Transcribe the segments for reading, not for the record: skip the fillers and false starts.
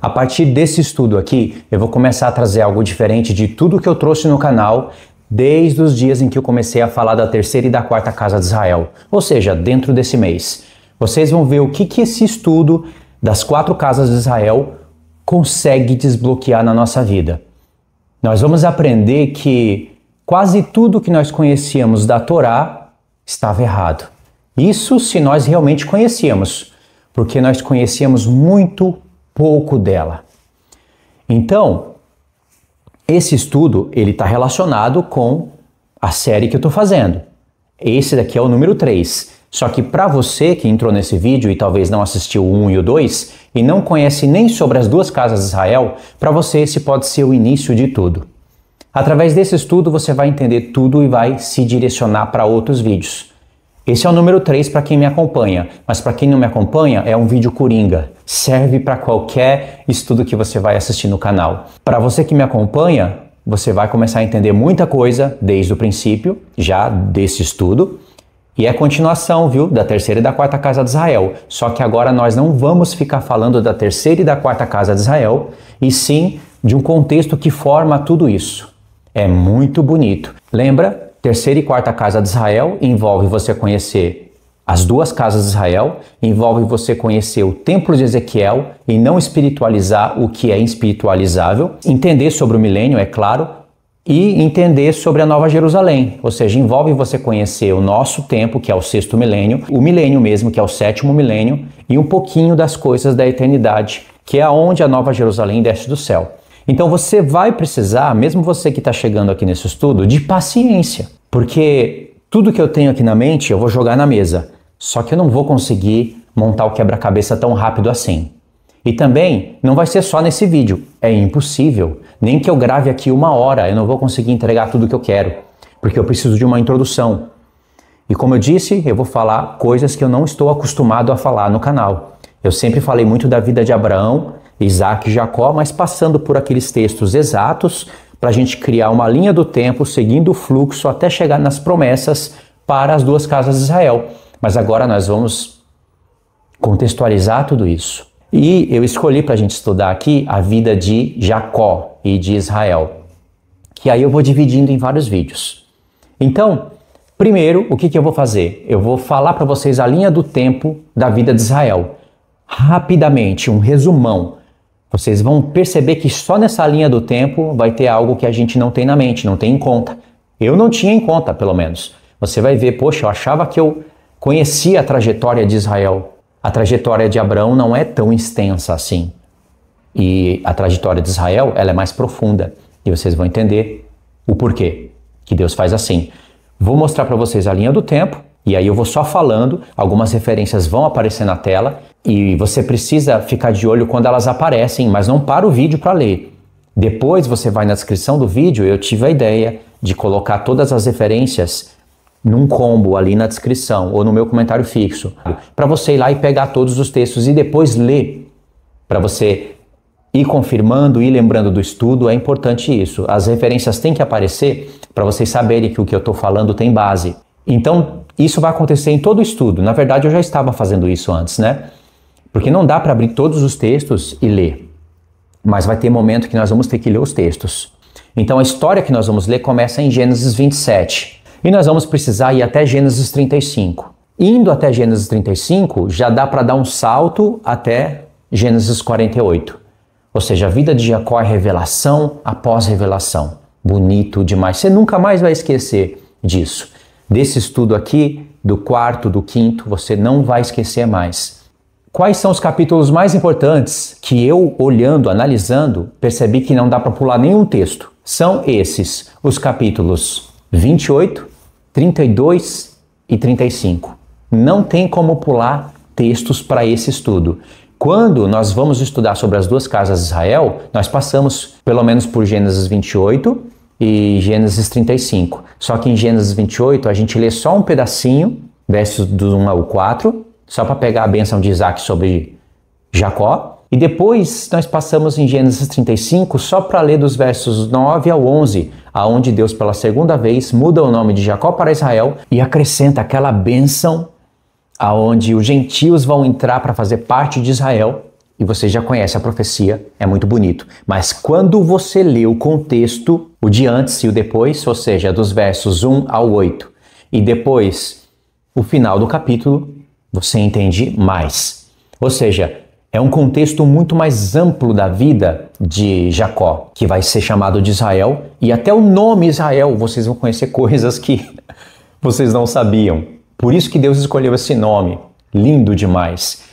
A partir desse estudo aqui, eu vou começar a trazer algo diferente de tudo que eu trouxe no canal desde os dias em que eu comecei a falar da terceira e da quarta casa de Israel, ou seja, dentro desse mês. Vocês vão ver o que esse estudo das 4 casas de Israel consegue desbloquear na nossa vida. Nós vamos aprender que quase tudo que nós conhecíamos da Torá estava errado. Isso se nós realmente conhecíamos, porque nós conhecíamos muito pouco dela. Então, esse estudo ele está relacionado com a série que eu estou fazendo. Esse daqui é o número 3. Só que para você que entrou nesse vídeo e talvez não assistiu o 1 e o 2 e não conhece nem sobre as 2 casas de Israel, para você esse pode ser o início de tudo. Através desse estudo você vai entender tudo e vai se direcionar para outros vídeos. Esse é o número 3 para quem me acompanha, mas para quem não me acompanha é um vídeo coringa. Serve para qualquer estudo que você vai assistir no canal. Para você que me acompanha, você vai começar a entender muita coisa desde o princípio, já desse estudo. E é continuação, viu, da terceira e da quarta casa de Israel. Só que agora nós não vamos ficar falando da terceira e da quarta casa de Israel, e sim de um contexto que forma tudo isso. É muito bonito. Lembra? Terceira e quarta casa de Israel envolve você conhecer as 2 casas de Israel, envolve você conhecer o templo de Ezequiel e não espiritualizar o que é espiritualizável, entender sobre o milênio, é claro, e entender sobre a Nova Jerusalém, ou seja, envolve você conhecer o nosso tempo, que é o 6º milênio, o milênio mesmo, que é o 7º milênio, e um pouquinho das coisas da eternidade, que é aonde a Nova Jerusalém desce do céu. Então você vai precisar, mesmo você que está chegando aqui nesse estudo, de paciência, porque tudo que eu tenho aqui na mente eu vou jogar na mesa, só que eu não vou conseguir montar o quebra-cabeça tão rápido assim. E também não vai ser só nesse vídeo, é impossível, nem que eu grave aqui 1 hora, eu não vou conseguir entregar tudo que eu quero, porque eu preciso de uma introdução. E como eu disse, eu vou falar coisas que eu não estou acostumado a falar no canal. Eu sempre falei muito da vida de Abraão, Isaac e Jacó, mas passando por aqueles textos exatos para a gente criar uma linha do tempo, seguindo o fluxo até chegar nas promessas para as 2 casas de Israel. Mas agora nós vamos contextualizar tudo isso. E eu escolhi para a gente estudar aqui a vida de Jacó e de Israel, que aí eu vou dividindo em vários vídeos. Então, primeiro, o que eu vou fazer? Eu vou falar para vocês a linha do tempo da vida de Israel. Rapidamente, um resumão. Vocês vão perceber que só nessa linha do tempo vai ter algo que a gente não tem na mente, não tem em conta. Eu não tinha em conta, pelo menos. Você vai ver, poxa, eu achava que eu conhecia a trajetória de Israel. A trajetória de Abraão não é tão extensa assim. E a trajetória de Israel, ela é mais profunda. E vocês vão entender o porquê que Deus faz assim. Vou mostrar para vocês a linha do tempo, e aí eu vou só falando, algumas referências vão aparecer na tela, e você precisa ficar de olho quando elas aparecem, mas não para o vídeo para ler. Depois você vai na descrição do vídeo, eu tive a ideia de colocar todas as referências num combo ali na descrição, ou no meu comentário fixo, para você ir lá e pegar todos os textos e depois ler, para você ir confirmando e lembrando do estudo. É importante isso. As referências têm que aparecer para vocês saberem que o que eu estou falando tem base. Então, isso vai acontecer em todo o estudo. Na verdade, eu já estava fazendo isso antes, né? Porque não dá para abrir todos os textos e ler. Mas vai ter momento que nós vamos ter que ler os textos. Então, a história que nós vamos ler começa em Gênesis 27. E nós vamos precisar ir até Gênesis 35. Indo até Gênesis 35, já dá para dar um salto até Gênesis 48. Ou seja, a vida de Jacó é revelação após revelação. Bonito demais. Você nunca mais vai esquecer disso. Desse estudo aqui, do 4º, do 5º, você não vai esquecer mais. Quais são os capítulos mais importantes que eu, olhando, analisando, percebi que não dá para pular nenhum texto? São esses, os capítulos 28, 32 e 35. Não tem como pular textos para esse estudo. Quando nós vamos estudar sobre as 2 casas de Israel, nós passamos pelo menos por Gênesis 28 e Gênesis 35. Só que em Gênesis 28 a gente lê só um pedacinho, versos do 1 ao 4, só para pegar a bênção de Isaac sobre Jacó. E depois nós passamos em Gênesis 35 só para ler dos versos 9 ao 11, aonde Deus pela segunda vez muda o nome de Jacó para Israel e acrescenta aquela bênção aonde os gentios vão entrar para fazer parte de Israel e você já conhece a profecia, é muito bonito. Mas quando você lê o contexto, o de antes e o depois, ou seja, dos versos 1 ao 8, e depois o final do capítulo, você entende mais. Ou seja, é um contexto muito mais amplo da vida de Jacó, que vai ser chamado de Israel, e até o nome Israel, vocês vão conhecer coisas que vocês não sabiam. Por isso que Deus escolheu esse nome, lindo demais.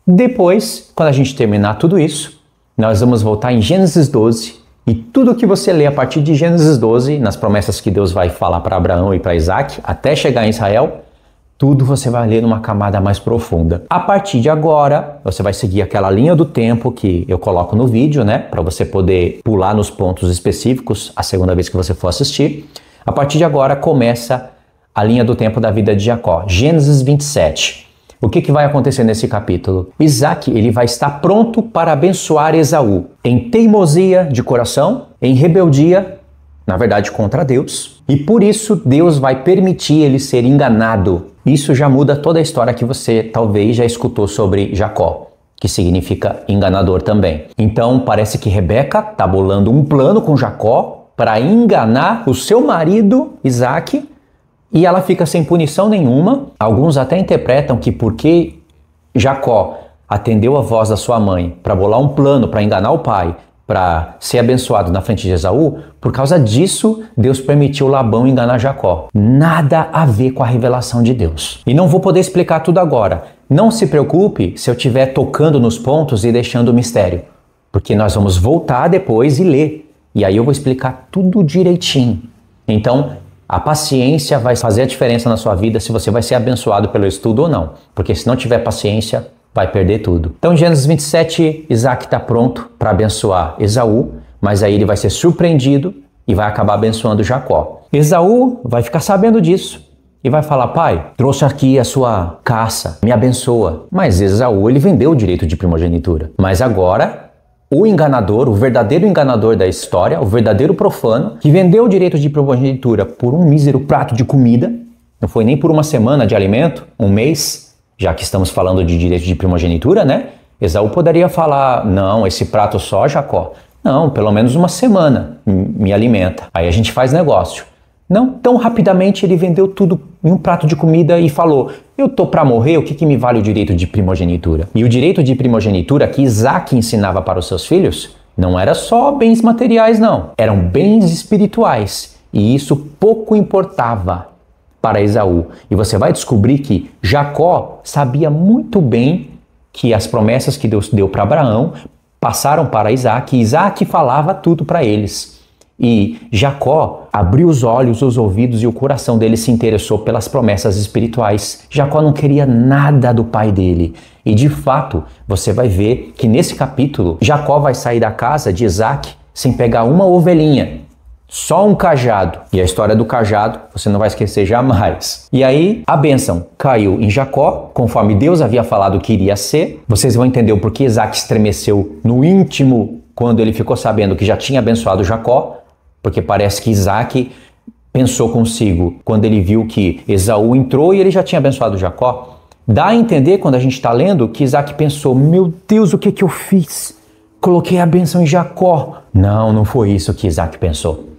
Depois, quando a gente terminar tudo isso, nós vamos voltar em Gênesis 12, e tudo que você lê a partir de Gênesis 12, nas promessas que Deus vai falar para Abraão e para Isaac, até chegar em Israel, tudo você vai ler numa camada mais profunda. A partir de agora, você vai seguir aquela linha do tempo que eu coloco no vídeo, né? Para você poder pular nos pontos específicos a segunda vez que você for assistir. A partir de agora começa a linha do tempo da vida de Jacó. Gênesis 27. O que vai acontecer nesse capítulo? Isaac, ele vai estar pronto para abençoar Esaú em teimosia de coração, em rebeldia, na verdade contra Deus, e por isso Deus vai permitir ele ser enganado. Isso já muda toda a história que você talvez já escutou sobre Jacó, que significa enganador também. Então parece que Rebeca está bolando um plano com Jacó para enganar o seu marido Isaac, e ela fica sem punição nenhuma. Alguns até interpretam que porque Jacó atendeu a voz da sua mãe para bolar um plano para enganar o pai, para ser abençoado na frente de Esaú, por causa disso, Deus permitiu Labão enganar Jacó. Nada a ver com a revelação de Deus. E não vou poder explicar tudo agora. Não se preocupe se eu estiver tocando nos pontos e deixando o mistério, porque nós vamos voltar depois e ler. E aí eu vou explicar tudo direitinho. Então, a paciência vai fazer a diferença na sua vida se você vai ser abençoado pelo estudo ou não. Porque se não tiver paciência, vai perder tudo. Então, em Gênesis 27, Isaac está pronto para abençoar Esaú, mas aí ele vai ser surpreendido e vai acabar abençoando Jacó. Esaú vai ficar sabendo disso e vai falar: pai, trouxe aqui a sua caça, me abençoa. Mas Esaú, ele vendeu o direito de primogenitura. Mas agora, o enganador, o verdadeiro enganador da história, o verdadeiro profano, que vendeu o direito de primogenitura por um mísero prato de comida, não foi nem por uma semana de alimento, um mês, já que estamos falando de direito de primogenitura, né? Esaú poderia falar: não, esse prato só, Jacó. Não, pelo menos uma semana me alimenta. Aí a gente faz negócio. Não, tão rapidamente ele vendeu tudo em um prato de comida e falou: eu tô para morrer, o que me vale o direito de primogenitura? E o direito de primogenitura que Isaac ensinava para os seus filhos não era só bens materiais, não. Eram bens espirituais. E isso pouco importava para Esaú. E você vai descobrir que Jacó sabia muito bem que as promessas que Deus deu para Abraão passaram para Isaac, e Isaac falava tudo para eles. E Jacó abriu os olhos, os ouvidos, e o coração dele se interessou pelas promessas espirituais. Jacó não queria nada do pai dele. E de fato, você vai ver que nesse capítulo, Jacó vai sair da casa de Isaac sem pegar uma ovelhinha. Só um cajado. E a história do cajado você não vai esquecer jamais. E aí a bênção caiu em Jacó, conforme Deus havia falado que iria ser. Vocês vão entender o porquê Isaac estremeceu no íntimo quando ele ficou sabendo que já tinha abençoado Jacó. Porque parece que Isaac pensou consigo quando ele viu que Esaú entrou e ele já tinha abençoado Jacó. Dá a entender quando a gente está lendo que Isaac pensou: meu Deus, o que eu fiz? Coloquei a bênção em Jacó. Não foi isso que Isaac pensou.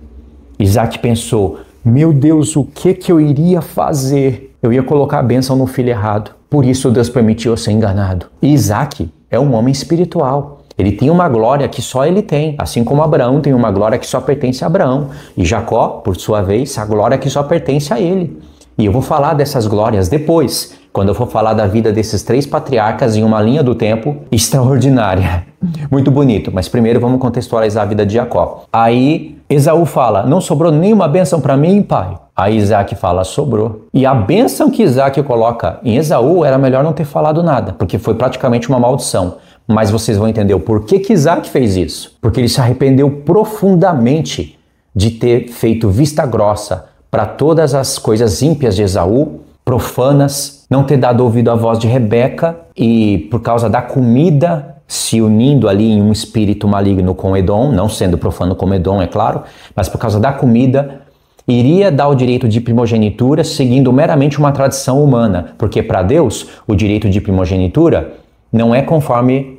Isaac pensou: meu Deus, o que eu iria fazer? Eu ia colocar a bênção no filho errado. Por isso Deus permitiu eu ser enganado. E Isaac é um homem espiritual. Ele tem uma glória que só ele tem, assim como Abraão tem uma glória que só pertence a Abraão. E Jacó, por sua vez, a glória que só pertence a ele. E eu vou falar dessas glórias depois, quando eu for falar da vida desses 3 patriarcas em uma linha do tempo extraordinária. Muito bonito, mas primeiro vamos contextualizar a vida de Jacó. Aí Esaú fala: não sobrou nenhuma bênção para mim, pai? Aí Isaac fala: sobrou. E a bênção que Isaac coloca em Esaú era melhor não ter falado nada, porque foi praticamente uma maldição. Mas vocês vão entender o porquê que Isaac fez isso. Porque ele se arrependeu profundamente de ter feito vista grossa para todas as coisas ímpias de Esaú, profanas, não ter dado ouvido à voz de Rebeca, e por causa da comida se unindo ali em um espírito maligno com Edom, não sendo profano como Edom, é claro, mas por causa da comida, iria dar o direito de primogenitura seguindo meramente uma tradição humana, porque para Deus o direito de primogenitura não é conforme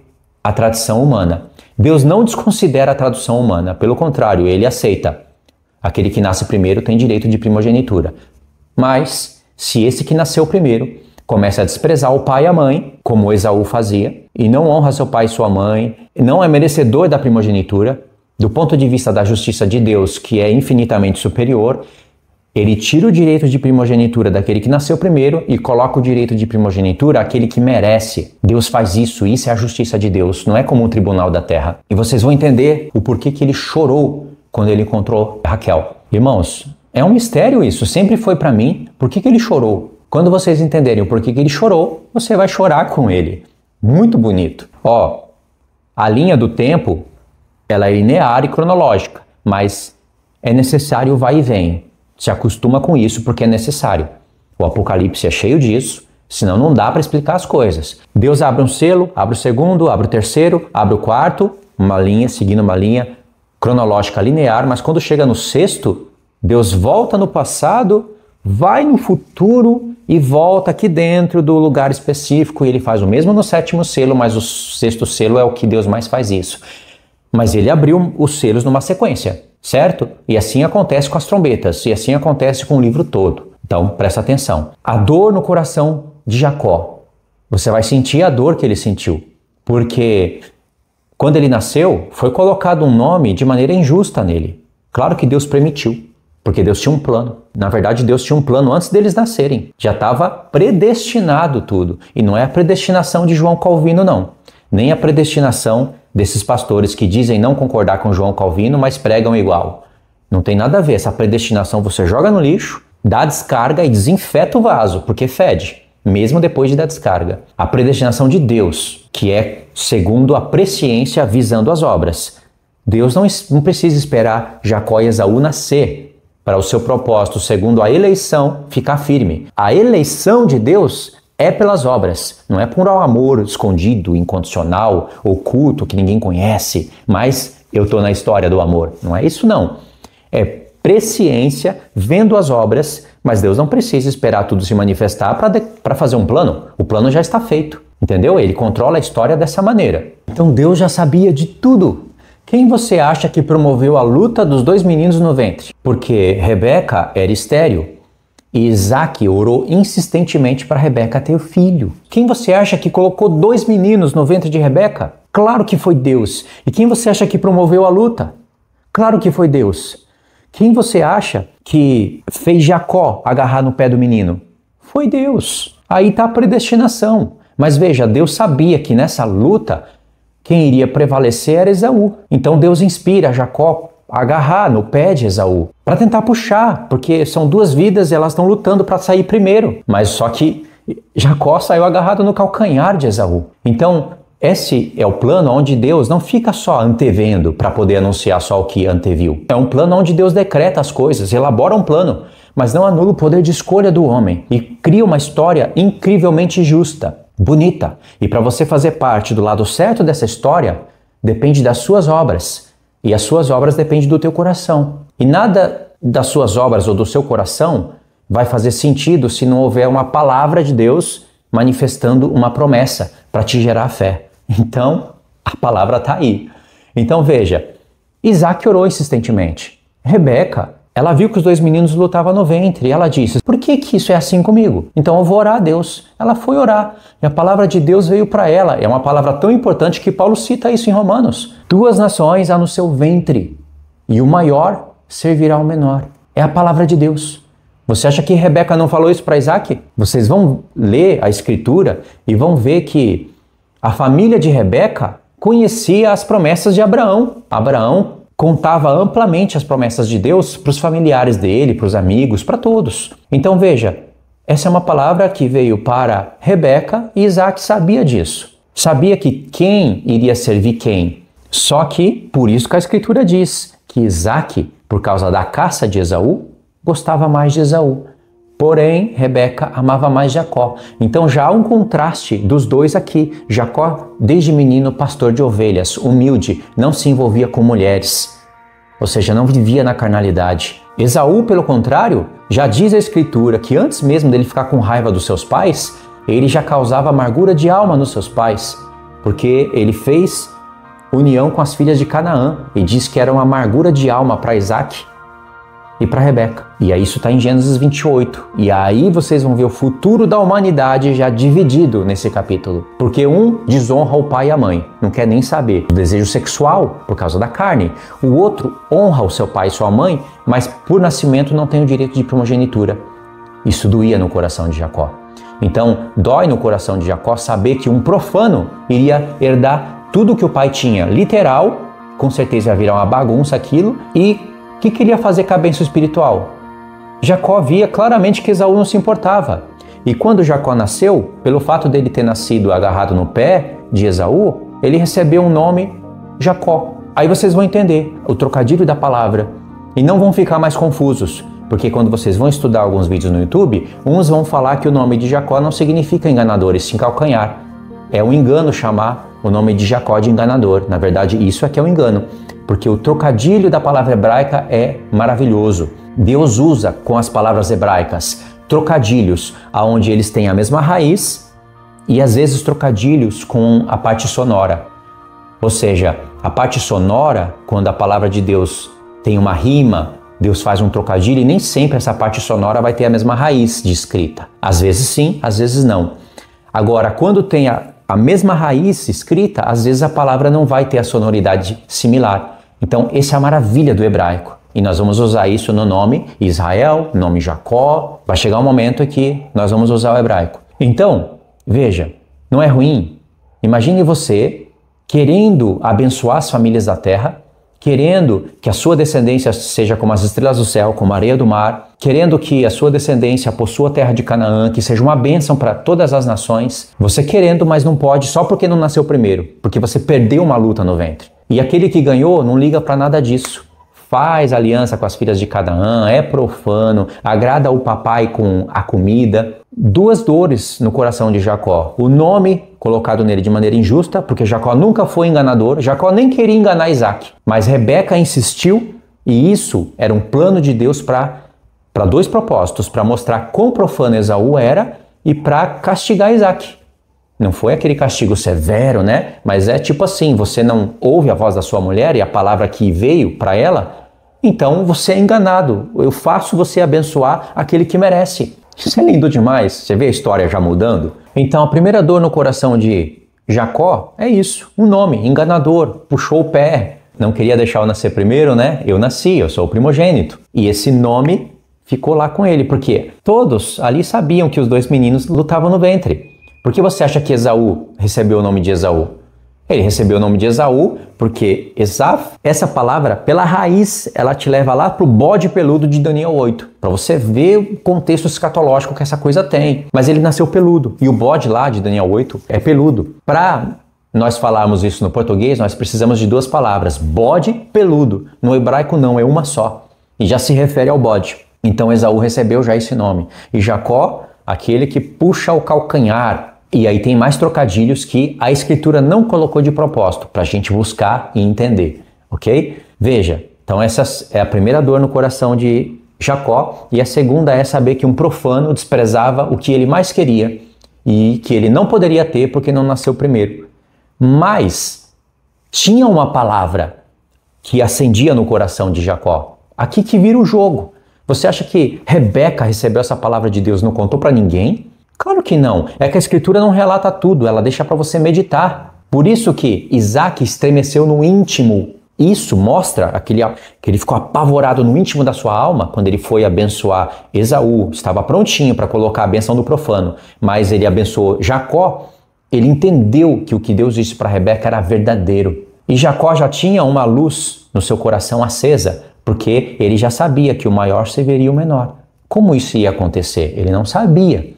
a tradição humana. Deus não desconsidera a tradição humana, pelo contrário, ele aceita. Aquele que nasce primeiro tem direito de primogenitura. Mas, se esse que nasceu primeiro começa a desprezar o pai e a mãe, como Esaú fazia, e não honra seu pai e sua mãe, não é merecedor da primogenitura, do ponto de vista da justiça de Deus, que é infinitamente superior, ele tira o direito de primogenitura daquele que nasceu primeiro e coloca o direito de primogenitura àquele que merece. Deus faz isso, isso é a justiça de Deus, não é como um tribunal da terra. E vocês vão entender o porquê que ele chorou quando ele encontrou Raquel. Irmãos, é um mistério isso, sempre foi para mim. Por que ele chorou? Quando vocês entenderem o porquê que ele chorou, você vai chorar com ele. Muito bonito. Ó, a linha do tempo, ela é linear e cronológica, mas é necessário o vai e vem. Se acostuma com isso porque é necessário. O Apocalipse é cheio disso, senão não dá para explicar as coisas. Deus abre um selo, abre o segundo, abre o terceiro, abre o quarto, uma linha, seguindo uma linha cronológica linear, mas quando chega no sexto, Deus volta no passado, vai no futuro e volta aqui dentro do lugar específico, e ele faz o mesmo no sétimo selo, mas o sexto selo é o que Deus mais faz isso. Mas ele abriu os selos numa sequência, certo? E assim acontece com as trombetas, e assim acontece com o livro todo. Então, presta atenção. A dor no coração de Jacó. Você vai sentir a dor que ele sentiu, porque quando ele nasceu, foi colocado um nome de maneira injusta nele. Claro que Deus permitiu, porque Deus tinha um plano. Na verdade, Deus tinha um plano antes deles nascerem. Já estava predestinado tudo. E não é a predestinação de João Calvino, não. Nem a predestinação desses pastores que dizem não concordar com João Calvino, mas pregam igual. Não tem nada a ver. Essa predestinação você joga no lixo, dá descarga e desinfeta o vaso, porque fede, mesmo depois de dar descarga. A predestinação de Deus, que é segundo a presciência visando as obras. Deus não precisa esperar Jacó e Esaú nascer para o seu propósito, segundo a eleição, ficar firme. A eleição de Deus é pelas obras, não é por um amor escondido, incondicional, oculto, que ninguém conhece, mas eu estou na história do amor. Não é isso não. É presciência, vendo as obras, mas Deus não precisa esperar tudo se manifestar para fazer um plano. O plano já está feito, entendeu? Ele controla a história dessa maneira. Então Deus já sabia de tudo. Quem você acha que promoveu a luta dos dois meninos no ventre? Porque Rebeca era estéril. E Isaac orou insistentemente para Rebeca ter filho. Quem você acha que colocou dois meninos no ventre de Rebeca? Claro que foi Deus. E quem você acha que promoveu a luta? Claro que foi Deus. Quem você acha que fez Jacó agarrar no pé do menino? Foi Deus. Aí está a predestinação. Mas veja, Deus sabia que nessa luta quem iria prevalecer era Esaú. Então Deus inspira Jacó a agarrar no pé de Esaú para tentar puxar, porque são duas vidas e elas estão lutando para sair primeiro. Mas só que Jacó saiu agarrado no calcanhar de Esaú. Então esse é o plano onde Deus não fica só antevendo para poder anunciar só o que anteviu. É um plano onde Deus decreta as coisas, elabora um plano, mas não anula o poder de escolha do homem e cria uma história incrivelmente justa, bonita. E para você fazer parte do lado certo dessa história, depende das suas obras. E as suas obras dependem do teu coração. E nada das suas obras ou do seu coração vai fazer sentido se não houver uma palavra de Deus manifestando uma promessa para te gerar fé. Então, a palavra está aí. Então veja, Isaac orou insistentemente. Rebeca, ela viu que os dois meninos lutavam no ventre e ela disse, por que isso é assim comigo? Então eu vou orar a Deus. Ela foi orar e a palavra de Deus veio para ela. É uma palavra tão importante que Paulo cita isso em Romanos. Duas nações há no seu ventre e o maior servirá ao menor. É a palavra de Deus. Você acha que Rebeca não falou isso para Isaac? Vocês vão ler a escritura e vão ver que a família de Rebeca conhecia as promessas de Abraão. Abraão contava amplamente as promessas de Deus para os familiares dele, para os amigos, para todos. Então veja, essa é uma palavra que veio para Rebeca e Isaac sabia disso. Sabia que quem iria servir quem. Só que, por isso que a escritura diz que Isaac, por causa da caça de Esaú, gostava mais de Esaú. Porém, Rebeca amava mais Jacó. Então já há um contraste dos dois aqui. Jacó, desde menino, pastor de ovelhas, humilde, não se envolvia com mulheres. Ou seja, não vivia na carnalidade. Esaú, pelo contrário, já diz a escritura que antes mesmo dele ficar com raiva dos seus pais, ele já causava amargura de alma nos seus pais. porque ele fez união com as filhas de Canaã e diz que era uma amargura de alma para Isaac e para Rebeca. E aí isso está em Gênesis 28. E aí vocês vão ver o futuro da humanidade já dividido nesse capítulo. Porque um desonra o pai e a mãe, não quer nem saber. O desejo sexual, por causa da carne. O outro honra o seu pai e sua mãe, mas por nascimento não tem o direito de primogenitura. Isso doía no coração de Jacó. Então, dói no coração de Jacó saber que um profano iria herdar tudo que o pai tinha. Literal, com certeza ia virar uma bagunça aquilo, e que queria fazer com a bênção espiritual. Jacó via claramente que Esaú não se importava. E quando Jacó nasceu, pelo fato dele ter nascido agarrado no pé de Esaú, ele recebeu um nome Jacó. Aí vocês vão entender o trocadilho da palavra e não vão ficar mais confusos, porque quando vocês vão estudar alguns vídeos no YouTube, uns vão falar que o nome de Jacó não significa enganador, e sim calcanhar. É um engano chamar o nome de Jacó de enganador. Na verdade, isso é que é um engano, porque o trocadilho da palavra hebraica é maravilhoso. Deus usa com as palavras hebraicas trocadilhos onde eles têm a mesma raiz e às vezes trocadilhos com a parte sonora. Ou seja, a parte sonora, quando a palavra de Deus tem uma rima, Deus faz um trocadilho e nem sempre essa parte sonora vai ter a mesma raiz de escrita. Às vezes sim, às vezes não. Agora, quando tem a mesma raiz escrita, às vezes a palavra não vai ter a sonoridade similar. Então, essa é a maravilha do hebraico. E nós vamos usar isso no nome Israel, nome Jacó. Vai chegar um momento em que nós vamos usar o hebraico. Então, veja, não é ruim? Imagine você querendo abençoar as famílias da terra, querendo que a sua descendência seja como as estrelas do céu, como a areia do mar, querendo que a sua descendência possua a terra de Canaã, que seja uma bênção para todas as nações. Você querendo, mas não pode só porque não nasceu primeiro, porque você perdeu uma luta no ventre. E aquele que ganhou não liga para nada disso. Faz aliança com as filhas de Canaã, é profano, agrada o papai com a comida. Duas dores no coração de Jacó. O nome colocado nele de maneira injusta, porque Jacó nunca foi enganador. Jacó nem queria enganar Isaac. Mas Rebeca insistiu, e isso era um plano de Deus para dois propósitos. Para mostrar quão profano Esaú era e para castigar Isaac. Não foi aquele castigo severo, né? Mas é tipo assim, você não ouve a voz da sua mulher e a palavra que veio para ela, então você é enganado. Eu faço você abençoar aquele que merece. Isso é lindo demais. Você vê a história já mudando? Então a primeira dor no coração de Jacó é isso, um nome, enganador, puxou o pé. Não queria deixar eu nascer primeiro, né? Eu nasci, eu sou o primogênito. E esse nome ficou lá com ele, porque todos ali sabiam que os dois meninos lutavam no ventre. Por que você acha que Esaú recebeu o nome de Esaú? Ele recebeu o nome de Esaú porque Esaf, essa palavra, pela raiz, ela te leva lá para o bode peludo de Daniel 8. Para você ver o contexto escatológico que essa coisa tem. Mas ele nasceu peludo. E o bode lá de Daniel 8 é peludo. Para nós falarmos isso no português, nós precisamos de duas palavras. Bode, peludo. No hebraico não, é uma só. E já se refere ao bode. Então Esaú recebeu já esse nome. E Jacó, aquele que puxa o calcanhar. E aí tem mais trocadilhos que a escritura não colocou de propósito para a gente buscar e entender, ok? Veja, então essa é a primeira dor no coração de Jacó, e a segunda é saber que um profano desprezava o que ele mais queria e que ele não poderia ter porque não nasceu primeiro. Mas tinha uma palavra que acendia no coração de Jacó. Aqui que vira o jogo. Você acha que Rebeca recebeu essa palavra de Deus e não contou para ninguém? Claro que não. É que a escritura não relata tudo, ela deixa para você meditar. Por isso que Isaac estremeceu no íntimo. Isso mostra que ele ficou apavorado no íntimo da sua alma quando ele foi abençoar Esaú. Estava prontinho para colocar a benção do profano, mas ele abençoou Jacó. Ele entendeu que o que Deus disse para Rebeca era verdadeiro. E Jacó já tinha uma luz no seu coração acesa, porque ele já sabia que o maior serviria o menor. Como isso ia acontecer? Ele não sabia.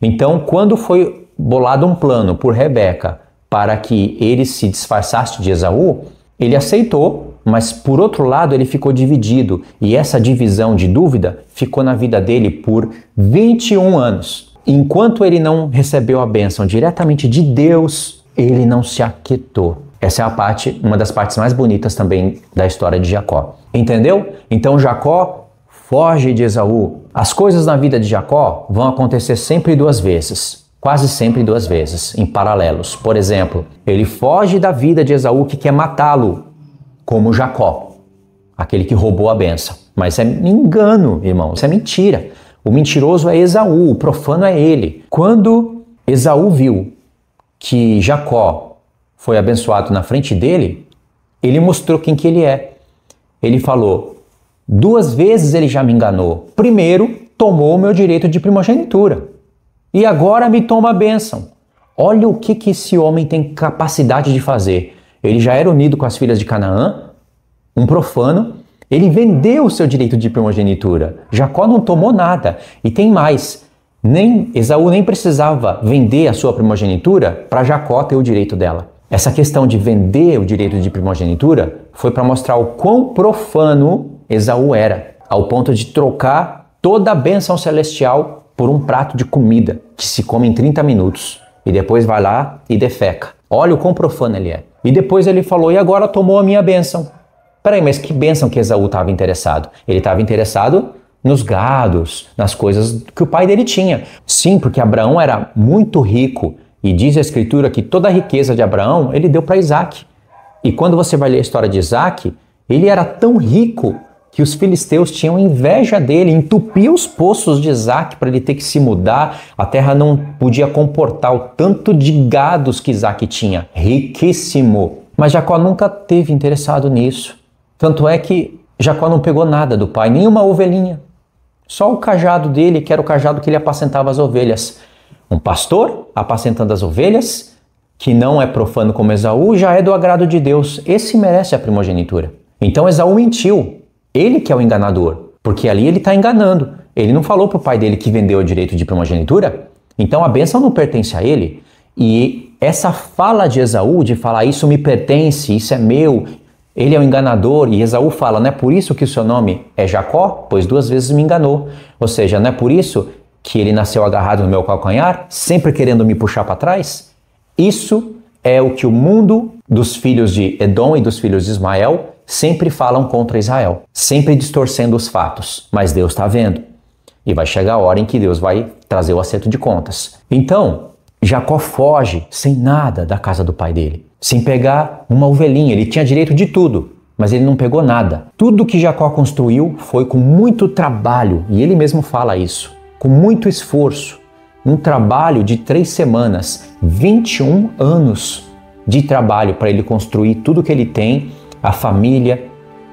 Então, quando foi bolado um plano por Rebeca para que ele se disfarçasse de Esaú, ele aceitou, mas por outro lado ele ficou dividido. E essa divisão de dúvida ficou na vida dele por 21 anos. Enquanto ele não recebeu a bênção diretamente de Deus, ele não se aquietou. Essa é uma das partes mais bonitas também da história de Jacó. Entendeu? Então Jacó foge de Esaú. As coisas na vida de Jacó vão acontecer sempre duas vezes. quase sempre duas vezes, em paralelos. Por exemplo, ele foge da vida de Esaú que quer matá-lo, como Jacó, aquele que roubou a bênção. Mas é engano, irmão, isso é mentira. O mentiroso é Esaú, o profano é ele. Quando Esaú viu que Jacó foi abençoado na frente dele, ele mostrou quem que ele é. Ele falou, 2 vezes ele já me enganou. Primeiro, tomou o meu direito de primogenitura. E agora me toma a bênção. Olha o que esse homem tem capacidade de fazer. Ele já era unido com as filhas de Canaã, um profano. Ele vendeu o seu direito de primogenitura. Jacó não tomou nada. E tem mais. Esaú nem precisava vender a sua primogenitura para Jacó ter o direito dela. Essa questão de vender o direito de primogenitura foi para mostrar o quão profano Esaú era, ao ponto de trocar toda a bênção celestial por um prato de comida que se come em 30 minutos e depois vai lá e defeca. Olha o quão profano ele é. E depois ele falou, e agora tomou a minha bênção. Peraí, mas que bênção que Esaú estava interessado? Ele estava interessado nos gados, nas coisas que o pai dele tinha. Sim, porque Abraão era muito rico e diz a Escritura que toda a riqueza de Abraão ele deu para Isaac. E quando você vai ler a história de Isaac, ele era tão rico que os filisteus tinham inveja dele, entupiam os poços de Isaac para ele ter que se mudar. A terra não podia comportar o tanto de gados que Isaac tinha. Riquíssimo. Mas Jacó nunca teve interessado nisso. Tanto é que Jacó não pegou nada do pai, nenhuma ovelhinha. Só o cajado dele, que era o cajado que ele apacentava as ovelhas. Um pastor apacentando as ovelhas, que não é profano como Esaú, já é do agrado de Deus. Esse merece a primogenitura. Então Esaú mentiu. Ele que é o enganador, porque ali ele está enganando. Ele não falou para o pai dele que vendeu o direito de primogenitura, então a bênção não pertence a ele. E essa fala de Esaú, de falar isso me pertence, isso é meu, ele é o enganador, e Esaú fala, não é por isso que o seu nome é Jacó? Pois 2 vezes me enganou. Ou seja, não é por isso que ele nasceu agarrado no meu calcanhar, sempre querendo me puxar para trás? Isso é o que o mundo dos filhos de Edom e dos filhos de Ismael sempre falam contra Israel, sempre distorcendo os fatos, mas Deus está vendo. E vai chegar a hora em que Deus vai trazer o acerto de contas. Então, Jacó foge sem nada da casa do pai dele, sem pegar uma ovelhinha. Ele tinha direito de tudo, mas ele não pegou nada. Tudo que Jacó construiu foi com muito trabalho, e ele mesmo fala isso, com muito esforço. Um trabalho de 3 semanas, 21 anos de trabalho para ele construir tudo que ele tem, a família,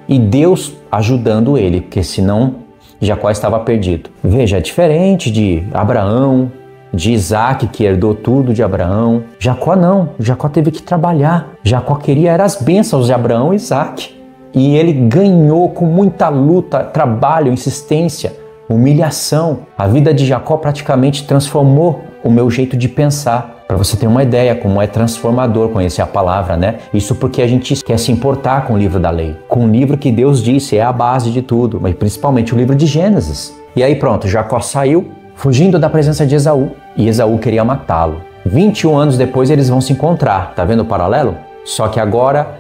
e Deus ajudando ele, porque senão Jacó estava perdido. Veja, é diferente de Abraão, de Isaac, que herdou tudo de Abraão. Jacó não, Jacó teve que trabalhar. Jacó queria eram as bênçãos de Abraão e Isaac. E ele ganhou com muita luta, trabalho, insistência, humilhação. A vida de Jacó praticamente transformou o meu jeito de pensar. Para você ter uma ideia como é transformador conhecer a palavra, né? Isso porque a gente quer se importar com o livro da lei, com o livro que Deus disse é a base de tudo, mas principalmente o livro de Gênesis. E aí pronto, Jacó saiu fugindo da presença de Esaú, e Esaú queria matá-lo. 21 anos depois eles vão se encontrar, tá vendo o paralelo? Só que agora,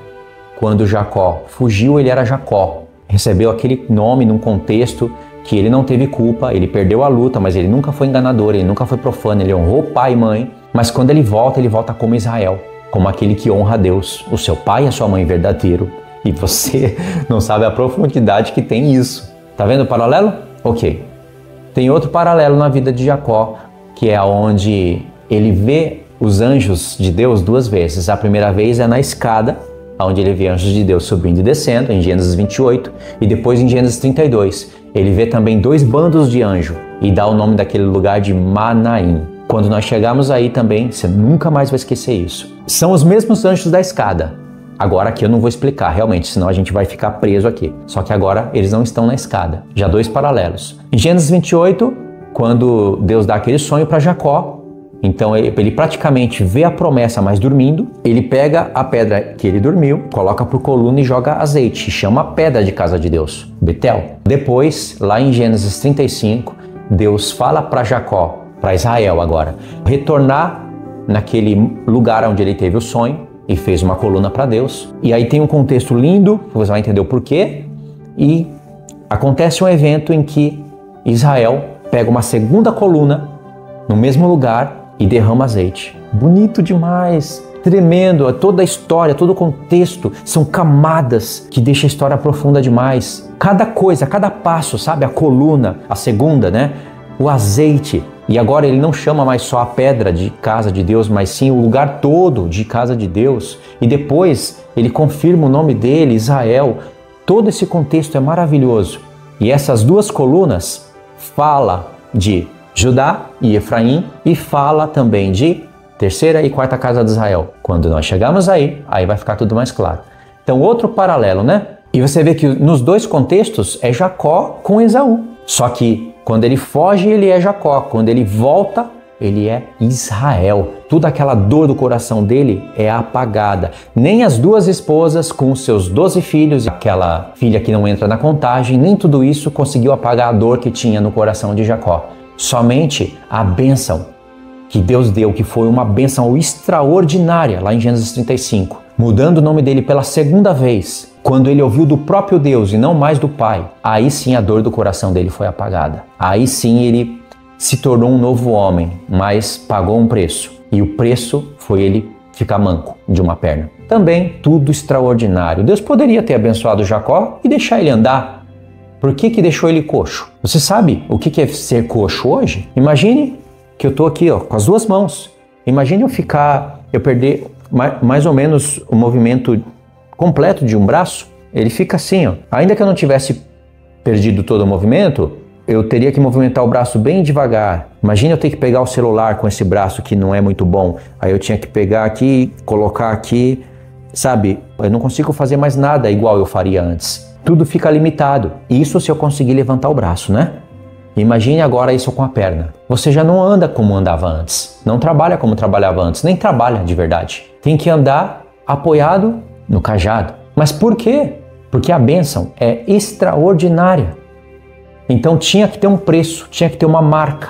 quando Jacó fugiu, ele era Jacó, recebeu aquele nome num contexto que ele não teve culpa, ele perdeu a luta, mas ele nunca foi enganador, ele nunca foi profano, ele honrou pai e mãe. Mas quando ele volta como Israel, como aquele que honra a Deus, o seu pai e a sua mãe verdadeiro. E você não sabe a profundidade que tem isso. Tá vendo o paralelo? Ok. Tem outro paralelo na vida de Jacó, que é onde ele vê os anjos de Deus 2 vezes. A primeira vez é na escada, onde ele vê anjos de Deus subindo e descendo, em Gênesis 28, e depois em Gênesis 32. Ele vê também 2 bandos de anjo e dá o nome daquele lugar de Manaim. Quando nós chegarmos aí também, você nunca mais vai esquecer isso. São os mesmos anjos da escada. Agora aqui eu não vou explicar realmente, senão a gente vai ficar preso aqui. Só que agora eles não estão na escada. Já 2 paralelos. Em Gênesis 28, quando Deus dá aquele sonho para Jacó, então ele praticamente vê a promessa, mas dormindo, ele pega a pedra que ele dormiu, coloca por coluna e joga azeite, chama a pedra de casa de Deus, Betel. Depois, lá em Gênesis 35, Deus fala para Jacó, para Israel agora, retornar naquele lugar onde ele teve o sonho e fez uma coluna para Deus. E aí tem um contexto lindo, você vai entender o porquê, e acontece um evento em que Israel pega uma segunda coluna no mesmo lugar e derrama azeite. Bonito demais, tremendo, toda a história, todo o contexto, são camadas que deixam a história profunda demais. Cada coisa, cada passo, sabe? A coluna, a segunda, né? O azeite. E agora ele não chama mais só a pedra de casa de Deus, mas sim o lugar todo de casa de Deus. E depois ele confirma o nome dele, Israel. Todo esse contexto é maravilhoso. E essas duas colunas fala de Judá e Efraim e fala também de terceira e quarta casa de Israel. Quando nós chegarmos aí vai ficar tudo mais claro. Então, outro paralelo, né? E você vê que nos dois contextos é Jacó com Esaú. Só que quando ele foge, ele é Jacó. Quando ele volta, ele é Israel. Toda aquela dor do coração dele é apagada. Nem as duas esposas com os seus 12 filhos, aquela filha que não entra na contagem, nem tudo isso conseguiu apagar a dor que tinha no coração de Jacó. Somente a bênção que Deus deu, que foi uma bênção extraordinária, lá em Gênesis 35, mudando o nome dele pela segunda vez, quando ele ouviu do próprio Deus e não mais do Pai, aí sim a dor do coração dele foi apagada. Aí sim ele se tornou um novo homem, mas pagou um preço. E o preço foi ele ficar manco de uma perna. Também tudo extraordinário. Deus poderia ter abençoado Jacó e deixar ele andar. Por que deixou ele coxo? Você sabe o que é ser coxo hoje? Imagine que eu estou aqui com as duas mãos. Imagine eu perder mais ou menos o movimento completo de um braço. Ele fica assim, Ainda que eu não tivesse perdido todo o movimento, eu teria que movimentar o braço bem devagar. Imagina eu ter que pegar o celular com esse braço que não é muito bom. Aí eu tinha que pegar aqui, colocar aqui, sabe? Eu não consigo fazer mais nada igual eu faria antes. Tudo fica limitado. Isso se eu conseguir levantar o braço, né? Imagine agora isso com a perna. Você já não anda como andava antes. Não trabalha como trabalhava antes. Nem trabalha de verdade. Tem que andar apoiado no cajado. Mas por quê? Porque a bênção é extraordinária. Então tinha que ter um preço, tinha que ter uma marca.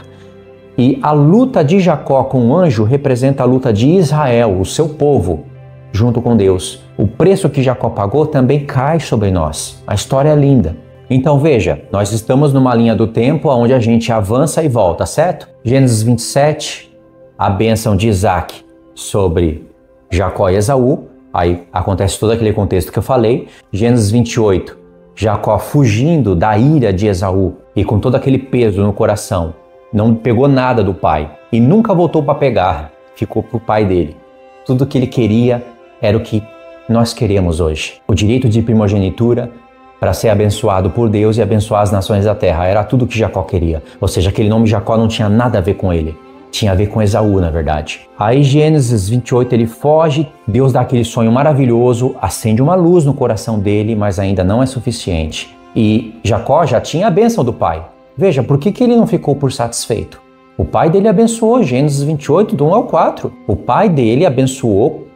E a luta de Jacó com o anjo representa a luta de Israel, o seu povo, junto com Deus. O preço que Jacó pagou também cai sobre nós. A história é linda. Então veja, nós estamos numa linha do tempo onde a gente avança e volta, certo? Gênesis 27, a bênção de Isaac sobre Jacó e Esaú. Aí acontece todo aquele contexto que eu falei. Gênesis 28, Jacó fugindo da ira de Esaú e com todo aquele peso no coração. Não pegou nada do pai e nunca voltou para pegar. Ficou para o pai dele. Tudo que ele queria era o que nós queremos hoje. O direito de primogenitura para ser abençoado por Deus e abençoar as nações da terra. Era tudo que Jacó queria. Ou seja, aquele nome Jacó não tinha nada a ver com ele. Tinha a ver com Esaú, na verdade. Aí Gênesis 28 ele foge, Deus dá aquele sonho maravilhoso, acende uma luz no coração dele, mas ainda não é suficiente. E Jacó já tinha a bênção do pai. Veja, por que ele não ficou por satisfeito? O pai dele abençoou, Gênesis 28, do 1 ao 4. O pai dele abençoou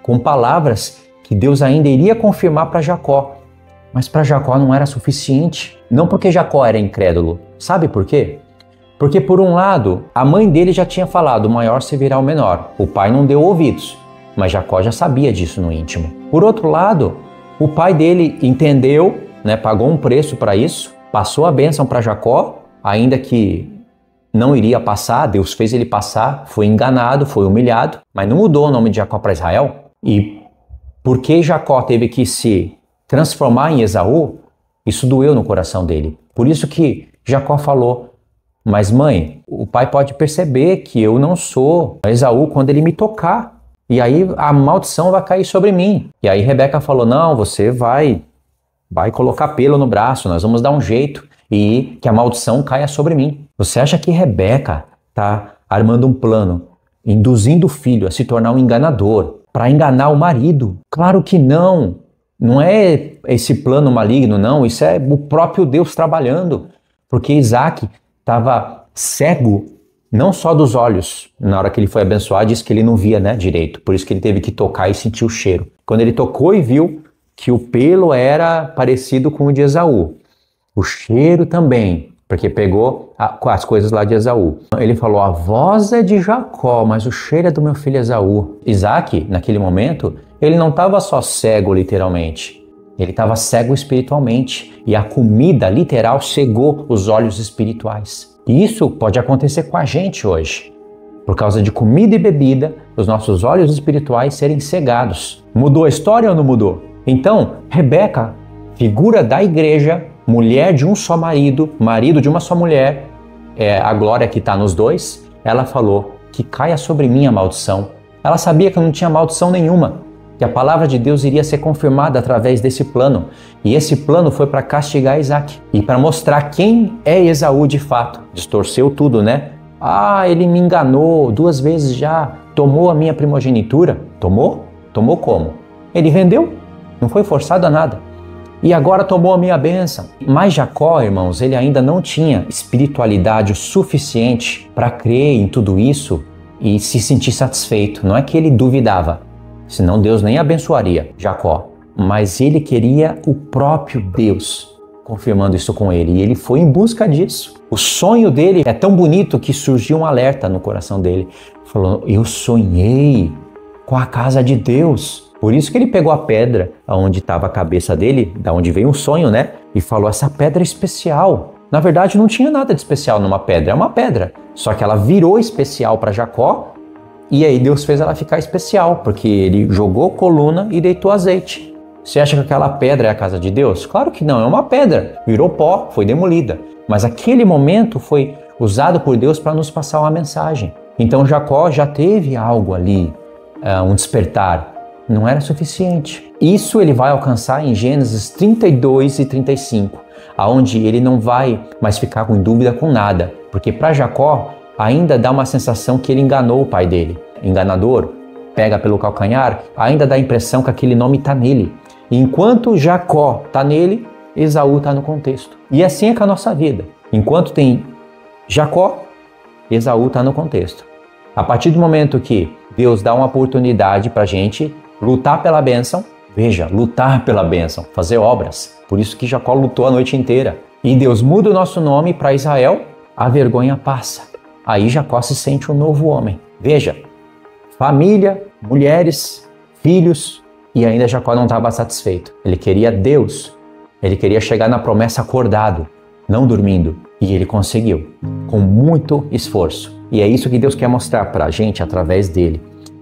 com palavras que Deus ainda iria confirmar para Jacó. Mas para Jacó não era suficiente. Não porque Jacó era incrédulo. Sabe por quê? Porque por um lado, a mãe dele já tinha falado, o maior servirá ao menor. O pai não deu ouvidos, mas Jacó já sabia disso no íntimo. Por outro lado, o pai dele entendeu, pagou um preço para isso, passou a bênção para Jacó, ainda que não iria passar, Deus fez ele passar, foi enganado, foi humilhado, mas não mudou o nome de Jacó para Israel. E porque Jacó teve que se transformar em Esaú, isso doeu no coração dele. Por isso que Jacó falou, mas mãe, o pai pode perceber que eu não sou Esaú quando ele me tocar. E aí a maldição vai cair sobre mim. E aí Rebeca falou, não, você vai colocar pelo no braço, nós vamos dar um jeito e que a maldição caia sobre mim. Você acha que Rebeca está armando um plano, induzindo o filho a se tornar um enganador, para enganar o marido? Claro que não. Não é esse plano maligno, não. Isso é o próprio Deus trabalhando. Porque Isaac estava cego, não só dos olhos. Na hora que ele foi abençoado, disse que ele não via direito. Por isso que ele teve que tocar e sentir o cheiro. Quando ele tocou e viu que o pelo era parecido com o de Esaú. O cheiro também, porque pegou as coisas lá de Esaú. Ele falou, a voz é de Jacó, mas o cheiro é do meu filho Esaú. Isaac, naquele momento, ele não estava só cego literalmente. Ele estava cego espiritualmente. E a comida literal cegou os olhos espirituais. E isso pode acontecer com a gente hoje. por causa de comida e bebida, os nossos olhos espirituais serem cegados. Mudou a história ou não mudou? Então, Rebeca, figura da igreja, mulher de um só marido, marido de uma só mulher, a glória que está nos dois, ela falou que caia sobre mim a maldição. Ela sabia que não tinha maldição nenhuma, que a palavra de Deus iria ser confirmada através desse plano. E esse plano foi para castigar Isaac e para mostrar quem é Esaú de fato. Distorceu tudo, né? Ele me enganou 2 vezes já, tomou a minha primogenitura. Tomou? Tomou como? Ele vendeu, não foi forçado a nada. E agora tomou a minha bênção. Mas Jacó, irmãos, ele ainda não tinha espiritualidade o suficiente para crer em tudo isso e se sentir satisfeito. Não é que ele duvidava, senão Deus nem abençoaria Jacó. Mas ele queria o próprio Deus confirmando isso com ele. E ele foi em busca disso. O sonho dele é tão bonito que surgiu um alerta no coração dele. Falou, eu sonhei com a casa de Deus. Por isso que ele pegou a pedra onde estava a cabeça dele, da onde veio o sonho, né? E falou, essa pedra é especial. Na verdade, não tinha nada de especial numa pedra, é uma pedra. Só que ela virou especial para Jacó. E aí Deus fez ela ficar especial, porque ele jogou coluna e deitou azeite. Você acha que aquela pedra é a casa de Deus? Claro que não, é uma pedra. Virou pó, foi demolida. Mas aquele momento foi usado por Deus para nos passar uma mensagem. Então Jacó já teve algo ali, um despertar. Não era suficiente. Isso ele vai alcançar em Gênesis 32 e 35, onde ele não vai mais ficar com dúvida com nada. Porque para Jacó ainda dá uma sensação que ele enganou o pai dele. Enganador, pega pelo calcanhar, ainda dá a impressão que aquele nome está nele. Enquanto Jacó está nele, Esaú está no contexto. E assim é com a nossa vida. Enquanto tem Jacó, Esaú está no contexto. A partir do momento que Deus dá uma oportunidade para a gente lutar pela bênção, veja, lutar pela bênção, fazer obras. Por isso que Jacó lutou a noite inteira. E Deus muda o nosso nome para Israel, a vergonha passa. Aí Jacó se sente um novo homem. Veja, família, mulheres, filhos, e ainda Jacó não estava satisfeito. Ele queria Deus. Ele queria chegar na promessa acordado, não dormindo. E ele conseguiu, com muito esforço. E é isso que Deus quer mostrar para a gente através dele.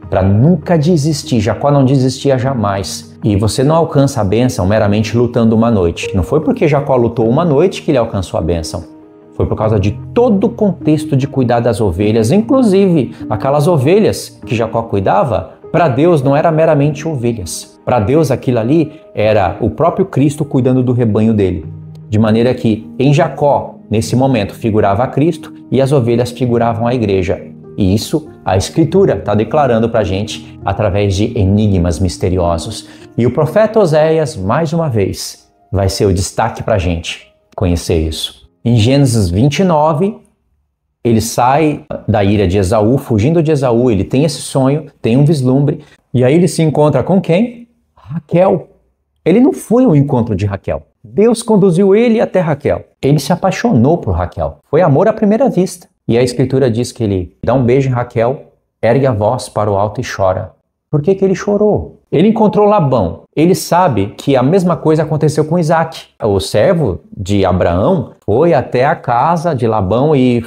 Para nunca desistir. Jacó não desistia jamais. E você não alcança a bênção meramente lutando uma noite. Não foi porque Jacó lutou uma noite que ele alcançou a bênção. Foi por causa de todo o contexto de cuidar das ovelhas, inclusive aquelas ovelhas que Jacó cuidava. Para Deus não era meramente ovelhas. Para Deus aquilo ali era o próprio Cristo cuidando do rebanho dele. De maneira que em Jacó, nesse momento, figurava a Cristo e as ovelhas figuravam a igreja. E isso a Escritura está declarando para a gente através de enigmas misteriosos. E o profeta Oséias, mais uma vez, vai ser o destaque para a gente conhecer isso. Em Gênesis 29, ele sai da ira de Esaú, fugindo de Esaú, ele tem esse sonho, tem um vislumbre, e aí ele se encontra com quem? Raquel. Ele não foi ao encontro de Raquel. Deus conduziu ele até Raquel. Ele se apaixonou por Raquel. Foi amor à primeira vista. E a Escritura diz que ele dá um beijo em Raquel, ergue a voz para o alto e chora. Por que ele chorou? Ele encontrou Labão. Ele sabe que a mesma coisa aconteceu com Isaac. O servo de Abraão foi até a casa de Labão e,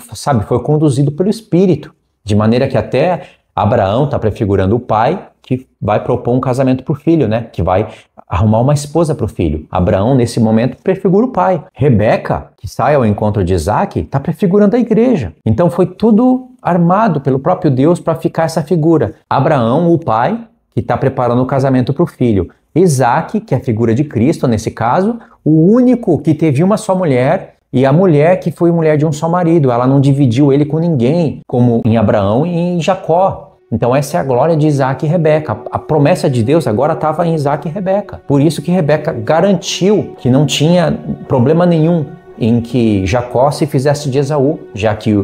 foi conduzido pelo Espírito. De maneira que até Abraão está prefigurando o pai que vai propor um casamento para o filho, né? Que vai arrumar uma esposa para o filho. Abraão, nesse momento, prefigura o pai. Rebeca, que sai ao encontro de Isaac, está prefigurando a igreja. Então foi tudo armado pelo próprio Deus para ficar essa figura. Abraão, o pai, que está preparando o casamento para o filho. Isaac, que é a figura de Cristo nesse caso, o único que teve uma só mulher, e a mulher que foi mulher de um só marido. Ela não dividiu ele com ninguém, como em Abraão e em Jacó. Então essa é a glória de Isaac e Rebeca. A promessa de Deus agora estava em Isaac e Rebeca. Por isso que Rebeca garantiu que não tinha problema nenhum em que Jacó se fizesse de Esaú, já que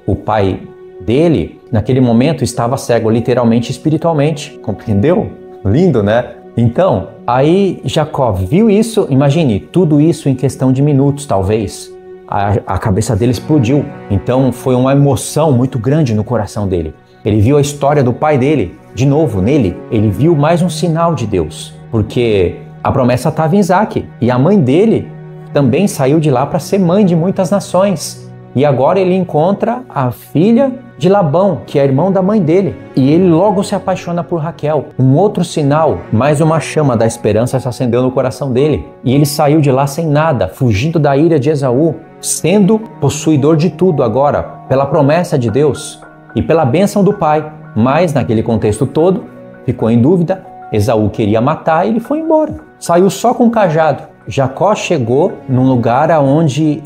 o pai dele, naquele momento, estava cego, literalmente e espiritualmente. Compreendeu? Lindo, né? Então, aí Jacó viu isso, imagine, tudo isso em questão de minutos, talvez. A cabeça dele explodiu. Então foi uma emoção muito grande no coração dele. Ele viu a história do pai dele, de novo, nele. Ele viu mais um sinal de Deus, porque a promessa estava em Isaac. E a mãe dele também saiu de lá para ser mãe de muitas nações. E agora ele encontra a filha de Labão, que é irmão da mãe dele. E ele logo se apaixona por Raquel. Um outro sinal, mais uma chama da esperança se acendeu no coração dele. E ele saiu de lá sem nada, fugindo da ira de Esaú, sendo possuidor de tudo agora, pela promessa de Deus e pela bênção do pai. Mas naquele contexto todo, ficou em dúvida, Esaú queria matar e ele foi embora. Saiu só com o cajado. Jacó chegou num lugar onde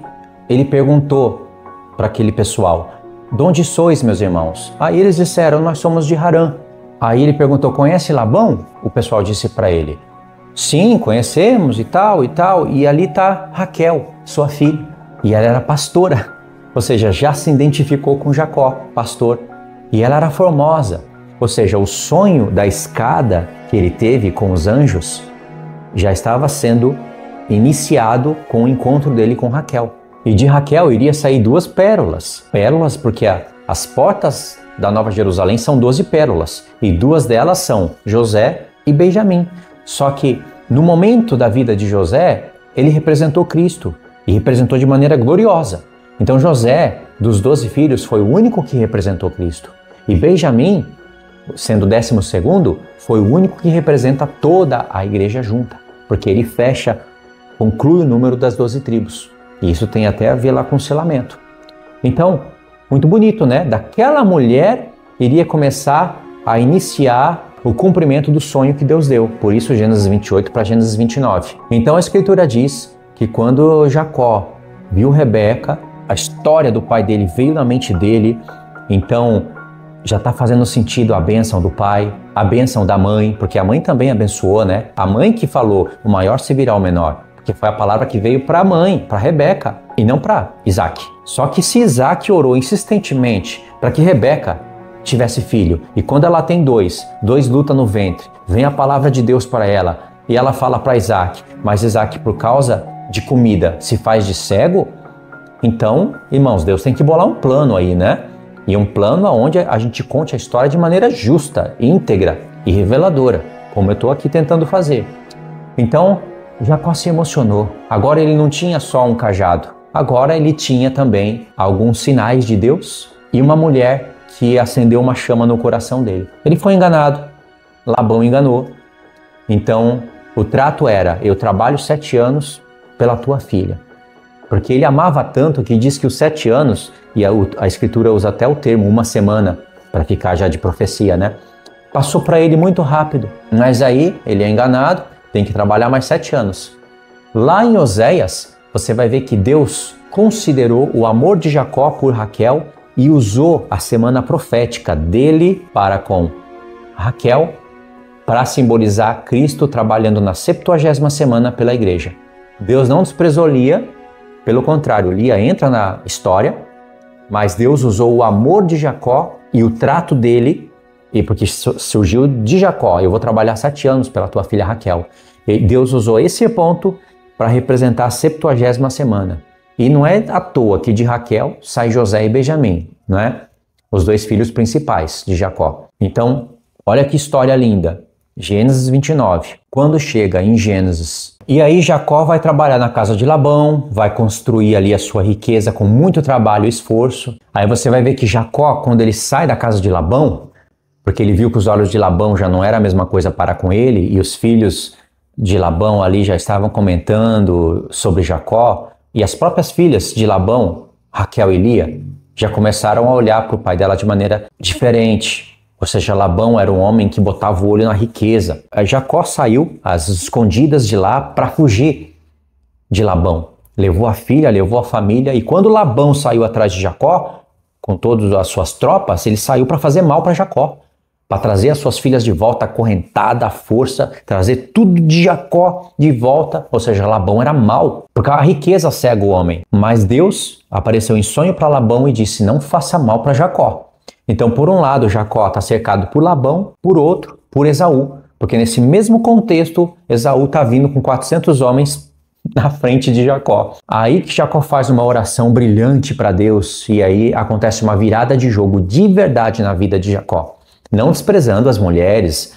ele perguntou para aquele pessoal: de onde sois, meus irmãos? Aí eles disseram: nós somos de Harã. Aí ele perguntou: conhece Labão? O pessoal disse para ele: sim, conhecemos e tal e tal. E ali está Raquel, sua filha. E ela era pastora, ou seja, já se identificou com Jacó, pastor. E ela era formosa, ou seja, o sonho da escada que ele teve com os anjos já estava sendo iniciado com o encontro dele com Raquel. E de Raquel iria sair 2 pérolas. Pérolas porque as portas da Nova Jerusalém são 12 pérolas. E 2 delas são José e Benjamim. Só que no momento da vida de José, ele representou Cristo. E representou de maneira gloriosa. Então José, dos 12 filhos, foi o único que representou Cristo. E Benjamim, sendo o 12º, foi o único que representa toda a igreja junta. Porque ele conclui o número das 12 tribos. E isso tem até a ver lá com o selamento. Então, muito bonito, né? Daquela mulher iria começar a iniciar o cumprimento do sonho que Deus deu. Por isso, Gênesis 28 para Gênesis 29. Então, a Escritura diz que quando Jacó viu Rebeca, a história do pai dele veio na mente dele. Então, já está fazendo sentido a bênção do pai, a bênção da mãe, porque a mãe também abençoou, né? A mãe que falou: o maior servirá ao menor. Que foi a palavra que veio para a mãe, para Rebeca, e não para Isaac. Só que se Isaac orou insistentemente para que Rebeca tivesse filho, e quando ela tem dois lutam no ventre, vem a palavra de Deus para ela, e ela fala para Isaac, mas Isaac, por causa de comida, se faz de cego, então, irmãos, Deus tem que bolar um plano aí, né? E um plano onde a gente conte a história de maneira justa, íntegra e reveladora, como eu estou aqui tentando fazer. Então, Jacó se emocionou. Agora ele não tinha só um cajado. Agora ele tinha também alguns sinais de Deus e uma mulher que acendeu uma chama no coração dele. Ele foi enganado. Labão enganou. Então o trato era: eu trabalho 7 anos pela tua filha. Porque ele amava tanto que diz que os 7 anos, e a Escritura usa até o termo 1 semana, para ficar já de profecia, né? Passou para ele muito rápido. Mas aí ele é enganado. Tem que trabalhar mais 7 anos. Lá em Oséias, você vai ver que Deus considerou o amor de Jacó por Raquel e usou a semana profética dele para com Raquel para simbolizar Cristo trabalhando na 70ª semana pela igreja. Deus não desprezou Lia, pelo contrário, Lia entra na história, mas Deus usou o amor de Jacó e o trato dele, e porque surgiu de Jacó: eu vou trabalhar 7 anos pela tua filha Raquel. E Deus usou esse ponto para representar a 70ª semana. E não é à toa que de Raquel sai José e Benjamim, não é? Os 2 filhos principais de Jacó. Então, olha que história linda. Gênesis 29. Quando chega em Gênesis, e aí Jacó vai trabalhar na casa de Labão, vai construir ali a sua riqueza com muito trabalho e esforço. Aí você vai ver que Jacó, quando ele sai da casa de Labão, porque ele viu que os olhos de Labão já não era a mesma coisa para com ele, e os filhos de Labão ali já estavam comentando sobre Jacó, e as próprias filhas de Labão, Raquel e Lia, já começaram a olhar para o pai dela de maneira diferente. Ou seja, Labão era um homem que botava o olho na riqueza. Aí Jacó saiu às escondidas de lá para fugir de Labão. Levou a filha, levou a família, e quando Labão saiu atrás de Jacó, com todas as suas tropas, ele saiu para fazer mal para Jacó, para trazer as suas filhas de volta, acorrentada, à força, trazer tudo de Jacó de volta. Ou seja, Labão era mau, porque a riqueza cega o homem. Mas Deus apareceu em sonho para Labão e disse: não faça mal para Jacó. Então, por um lado, Jacó está cercado por Labão, por outro, por Esaú. Porque nesse mesmo contexto, Esaú está vindo com 400 homens na frente de Jacó. Aí que Jacó faz uma oração brilhante para Deus, e aí acontece uma virada de jogo de verdade na vida de Jacó. Não desprezando as mulheres,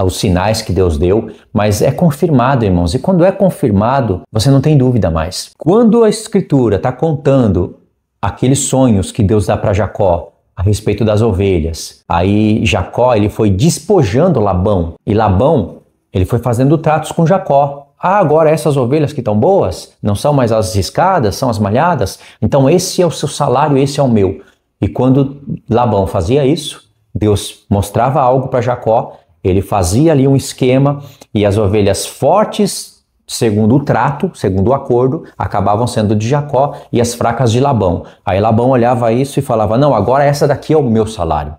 os sinais que Deus deu, mas é confirmado, irmãos. E quando é confirmado, você não tem dúvida mais. Quando a Escritura está contando aqueles sonhos que Deus dá para Jacó a respeito das ovelhas. Aí Jacó, ele foi despojando Labão, e Labão, ele foi fazendo tratos com Jacó. Ah, agora essas ovelhas que estão boas, não são mais as riscadas, são as malhadas, então esse é o seu salário, esse é o meu. E quando Labão fazia isso, Deus mostrava algo para Jacó, ele fazia ali um esquema, e as ovelhas fortes, segundo o trato, segundo o acordo, acabavam sendo de Jacó e as fracas de Labão. Aí Labão olhava isso e falava, não, agora essa daqui é o meu salário.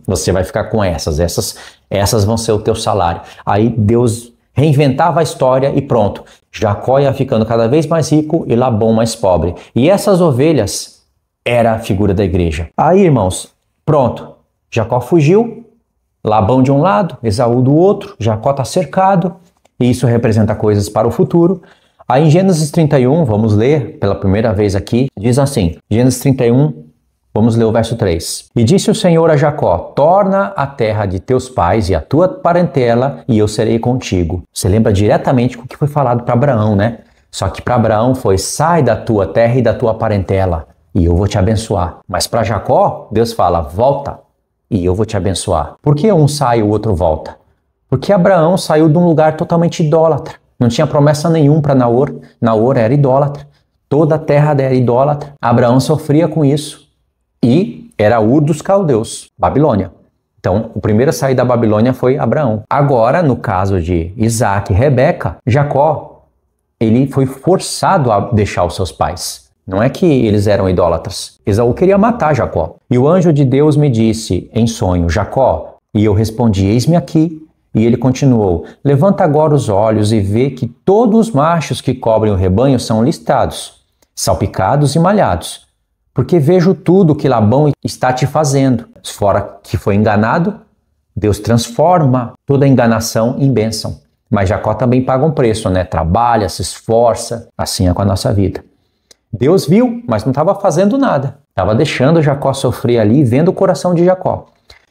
Você vai ficar com essas vão ser o teu salário. Aí Deus reinventava a história e pronto. Jacó ia ficando cada vez mais rico e Labão mais pobre. E essas ovelhas era a figura da igreja. Aí, irmãos, pronto. Jacó fugiu, Labão de um lado, Esaú do outro, Jacó está cercado. E isso representa coisas para o futuro. Aí em Gênesis 31, vamos ler pela primeira vez aqui, diz assim, Gênesis 31, vamos ler o verso 3. E disse o Senhor a Jacó, torna a terra de teus pais e a tua parentela, e eu serei contigo. Você lembra diretamente com o que foi falado para Abraão, né? Só que para Abraão foi, sai da tua terra e da tua parentela, e eu vou te abençoar. Mas para Jacó, Deus fala, volta, e eu vou te abençoar. Por que um sai e o outro volta? Porque Abraão saiu de um lugar totalmente idólatra. Não tinha promessa nenhuma para Naor. Naor era idólatra. Toda a terra era idólatra. Abraão sofria com isso. E era Ur dos Caldeus, Babilônia. Então, o primeiro a sair da Babilônia foi Abraão. Agora, no caso de Isaac e Rebeca, Jacó, ele foi forçado a deixar os seus pais. Não é que eles eram idólatras. Esaú queria matar Jacó. E o anjo de Deus me disse em sonho, Jacó, e eu respondi, eis-me aqui. E ele continuou, levanta agora os olhos e vê que todos os machos que cobrem o rebanho são listados, salpicados e malhados, porque vejo tudo que Labão está te fazendo. Fora que foi enganado, Deus transforma toda a enganação em bênção. Mas Jacó também paga um preço, né? Trabalha, se esforça, assim é com a nossa vida. Deus viu, mas não estava fazendo nada. Estava deixando Jacó sofrer ali, vendo o coração de Jacó.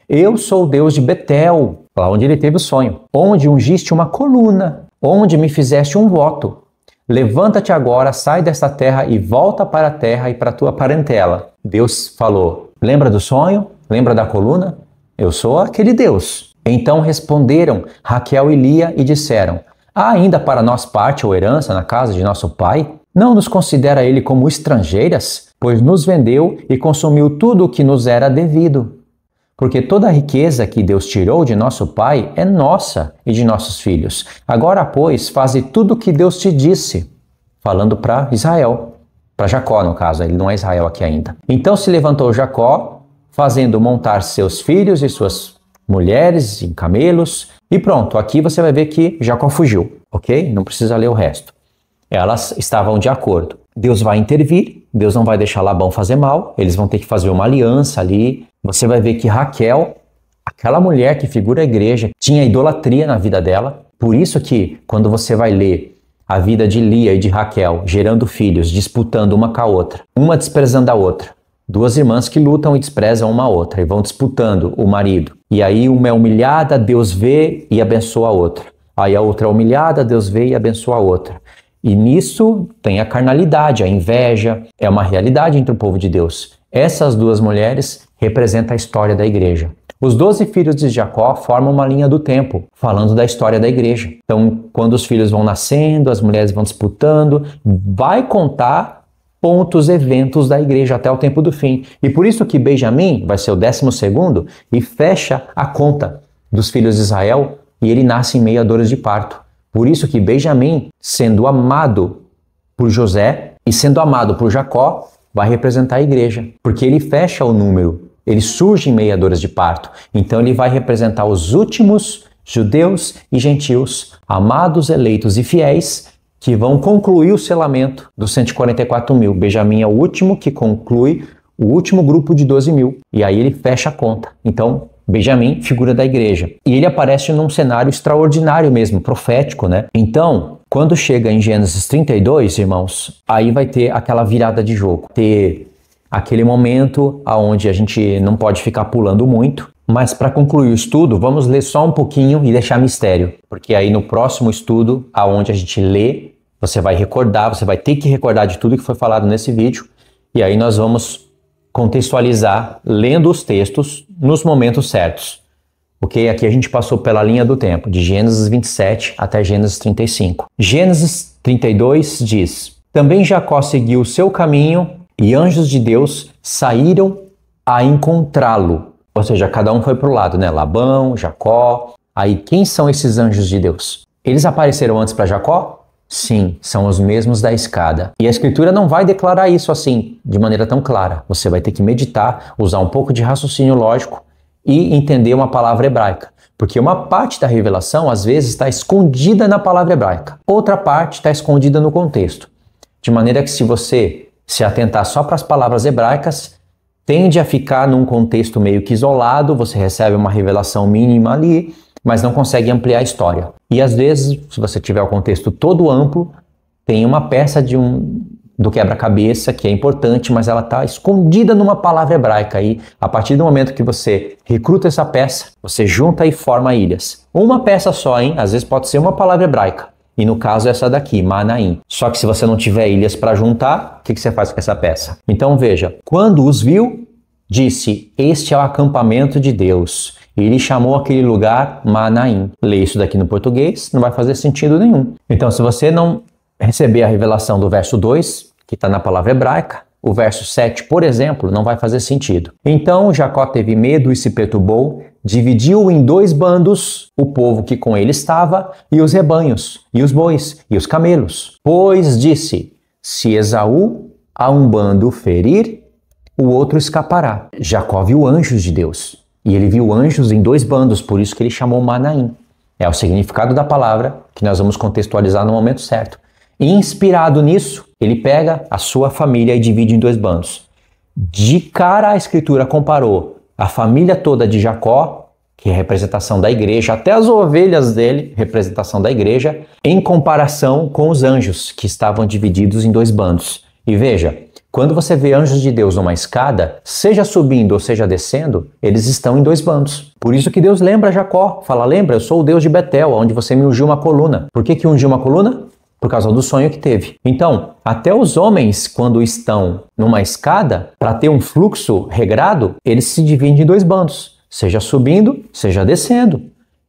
Eu sou o Deus de Betel, lá onde ele teve o sonho, onde ungiste uma coluna, onde me fizeste um voto. Levanta-te agora, sai desta terra e volta para a terra e para a tua parentela. Deus falou, lembra do sonho? Lembra da coluna? Eu sou aquele Deus. Então responderam Raquel e Lia e disseram, há ainda para nós parte ou herança na casa de nosso pai? Não nos considera ele como estrangeiras? Pois nos vendeu e consumiu tudo o que nos era devido. Porque toda a riqueza que Deus tirou de nosso pai é nossa e de nossos filhos. Agora, pois, faze tudo o que Deus te disse. Falando para Israel. Para Jacó, no caso. Ele não é Israel aqui ainda. Então se levantou Jacó, fazendo montar seus filhos e suas mulheres em camelos. E pronto, aqui você vai ver que Jacó fugiu. Ok? Não precisa ler o resto. Elas estavam de acordo. Deus vai intervir. Deus não vai deixar Labão fazer mal. Eles vão ter que fazer uma aliança ali. Você vai ver que Raquel, aquela mulher que figura a igreja, tinha idolatria na vida dela. Por isso que, quando você vai ler a vida de Lia e de Raquel, gerando filhos, disputando uma com a outra, uma desprezando a outra, duas irmãs que lutam e desprezam uma a outra, e vão disputando o marido. E aí uma é humilhada, Deus vê e abençoa a outra. Aí a outra é humilhada, Deus vê e abençoa a outra. E nisso tem a carnalidade, a inveja, é uma realidade entre o povo de Deus. Essas duas mulheres representam a história da igreja. Os 12 filhos de Jacó formam uma linha do tempo, falando da história da igreja. Então, quando os filhos vão nascendo, as mulheres vão disputando, vai contar pontos, eventos da igreja até o tempo do fim. E por isso que Benjamim vai ser o 12º e fecha a conta dos filhos de Israel e ele nasce em meio a dores de parto. Por isso que Benjamim, sendo amado por José e sendo amado por Jacó, vai representar a igreja, porque ele fecha o número, ele surge em meio a dores de parto. Então ele vai representar os últimos judeus e gentios, amados, eleitos e fiéis, que vão concluir o selamento dos 144 mil. Benjamim é o último que conclui o último grupo de 12 mil. E aí ele fecha a conta. Então, Benjamim, figura da igreja. E ele aparece num cenário extraordinário mesmo, profético, né? Então, quando chega em Gênesis 32, irmãos, aí vai ter aquela virada de jogo. Ter aquele momento onde a gente não pode ficar pulando muito. Mas para concluir o estudo, vamos ler só um pouquinho e deixar mistério. Porque aí no próximo estudo, aonde a gente lê, você vai recordar, você vai ter que recordar de tudo que foi falado nesse vídeo. E aí nós vamos contextualizar lendo os textos nos momentos certos. Ok? Aqui a gente passou pela linha do tempo, de Gênesis 27 até Gênesis 35. Gênesis 32 diz: Também Jacó seguiu o seu caminho e anjos de Deus saíram a encontrá-lo. Ou seja, cada um foi para o lado, né? Labão, Jacó. Aí quem são esses anjos de Deus? Eles apareceram antes para Jacó? Sim, são os mesmos da escada. E a Escritura não vai declarar isso assim, de maneira tão clara. Você vai ter que meditar, usar um pouco de raciocínio lógico e entender uma palavra hebraica. Porque uma parte da revelação, às vezes, está escondida na palavra hebraica. Outra parte está escondida no contexto. De maneira que se você se atentar só para as palavras hebraicas, tende a ficar num contexto meio que isolado, você recebe uma revelação mínima ali, mas não consegue ampliar a história. E às vezes, se você tiver o contexto todo amplo, tem uma peça do quebra-cabeça que é importante, mas ela está escondida numa palavra hebraica. E a partir do momento que você recruta essa peça, você junta e forma ilhas. Uma peça só, hein? Às vezes pode ser uma palavra hebraica. E no caso essa daqui, Manaim. Só que se você não tiver ilhas para juntar, o que você faz com essa peça? Então veja, quando os viu, disse: Este é o acampamento de Deus. E ele chamou aquele lugar Manaim. Lê isso daqui no português, não vai fazer sentido nenhum. Então, se você não receber a revelação do verso 2, que está na palavra hebraica, o verso 7, por exemplo, não vai fazer sentido. Então, Jacó teve medo e se perturbou, dividiu em 2 bandos o povo que com ele estava, e os rebanhos, e os bois, e os camelos. Pois disse: Se Esaú a um bando ferir, o outro escapará. Jacó viu anjos de Deus. E ele viu anjos em 2 bandos, por isso que ele chamou Manaim. É o significado da palavra que nós vamos contextualizar no momento certo. E inspirado nisso, ele pega a sua família e divide em 2 bandos. De cara a Escritura comparou a família toda de Jacó, que é a representação da igreja, até as ovelhas dele, representação da igreja, em comparação com os anjos, que estavam divididos em 2 bandos. E veja, quando você vê anjos de Deus numa escada, seja subindo ou seja descendo, eles estão em 2 bandos. Por isso que Deus lembra Jacó, fala: lembra, eu sou o Deus de Betel, onde você me ungiu uma coluna. Por que ungiu uma coluna? Por causa do sonho que teve. Então, até os homens, quando estão numa escada, para ter um fluxo regrado, eles se dividem em 2 bandos, seja subindo, seja descendo.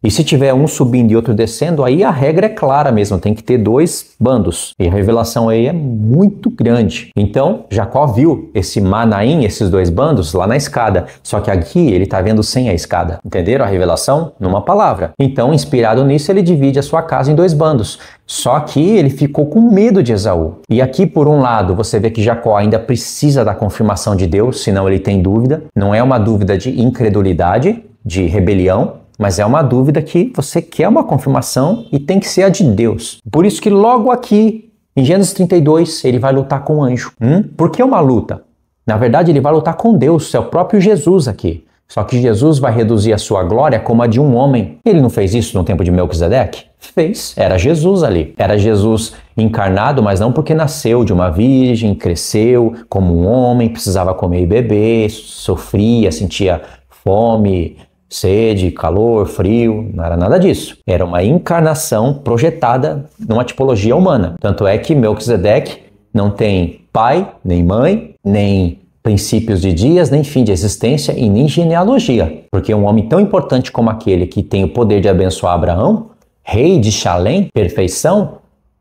E se tiver um subindo e outro descendo, aí a regra é clara mesmo, tem que ter 2 bandos. E a revelação aí é muito grande. Então, Jacó viu esse Manaim, esses 2 bandos, lá na escada. Só que aqui ele está vendo sem a escada. Entenderam a revelação? Numa palavra. Então, inspirado nisso, ele divide a sua casa em 2 bandos. Só que ele ficou com medo de Esaú. E aqui, por um lado, você vê que Jacó ainda precisa da confirmação de Deus, senão ele tem dúvida. Não é uma dúvida de incredulidade, de rebelião, mas é uma dúvida que você quer uma confirmação e tem que ser a de Deus. Por isso que logo aqui, em Gênesis 32, ele vai lutar com o anjo. Por que uma luta? Na verdade, ele vai lutar com Deus, é o próprio Jesus aqui. Só que Jesus vai reduzir a sua glória como a de um homem. Ele não fez isso no tempo de Melquisedeque? Fez. Era Jesus ali. Era Jesus encarnado, mas não porque nasceu de uma virgem, cresceu como um homem, precisava comer e beber, sofria, sentia fome, sede, calor, frio, não era nada disso. Era uma encarnação projetada numa tipologia humana. Tanto é que Melquisedeque não tem pai, nem mãe, nem princípios de dias, nem fim de existência e nem genealogia. Porque um homem tão importante como aquele que tem o poder de abençoar Abraão, rei de Shalem, perfeição,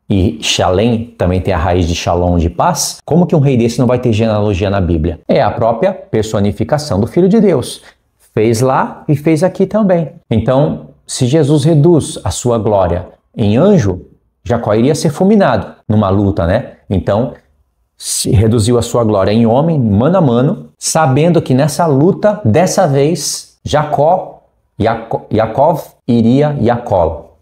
e Shalem também tem a raiz de Shalom, de paz, como que um rei desse não vai ter genealogia na Bíblia? É a própria personificação do Filho de Deus. Fez lá e fez aqui também. Então, se Jesus reduz a sua glória em anjo, Jacó iria ser fulminado numa luta, né? Então, se reduziu a sua glória em homem, mano a mano, sabendo que nessa luta, dessa vez, Jacó iria Jacó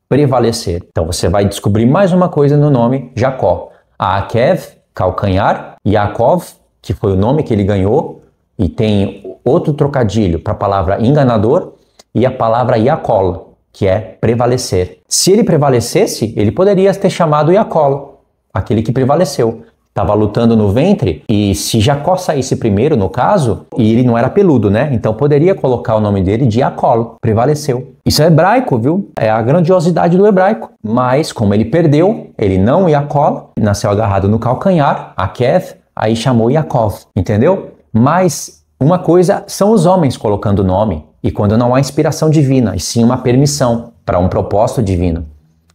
prevalecer. Então, você vai descobrir mais uma coisa no nome Jacó. Akev, calcanhar, Yaakov, que foi o nome que ele ganhou, e tem outro trocadilho para a palavra enganador e a palavra Iacol, que é prevalecer. Se ele prevalecesse, ele poderia ter chamado Iacol, aquele que prevaleceu. Estava lutando no ventre e se Jacó saísse primeiro, no caso, e ele não era peludo, né? Então poderia colocar o nome dele de Iacol, prevaleceu. Isso é hebraico, viu? É a grandiosidade do hebraico. Mas como ele perdeu, ele não Iacol, nasceu agarrado no calcanhar, Akev, aí chamou Yaakov, entendeu? Mas uma coisa são os homens colocando o nome, e quando não há inspiração divina, e sim uma permissão para um propósito divino.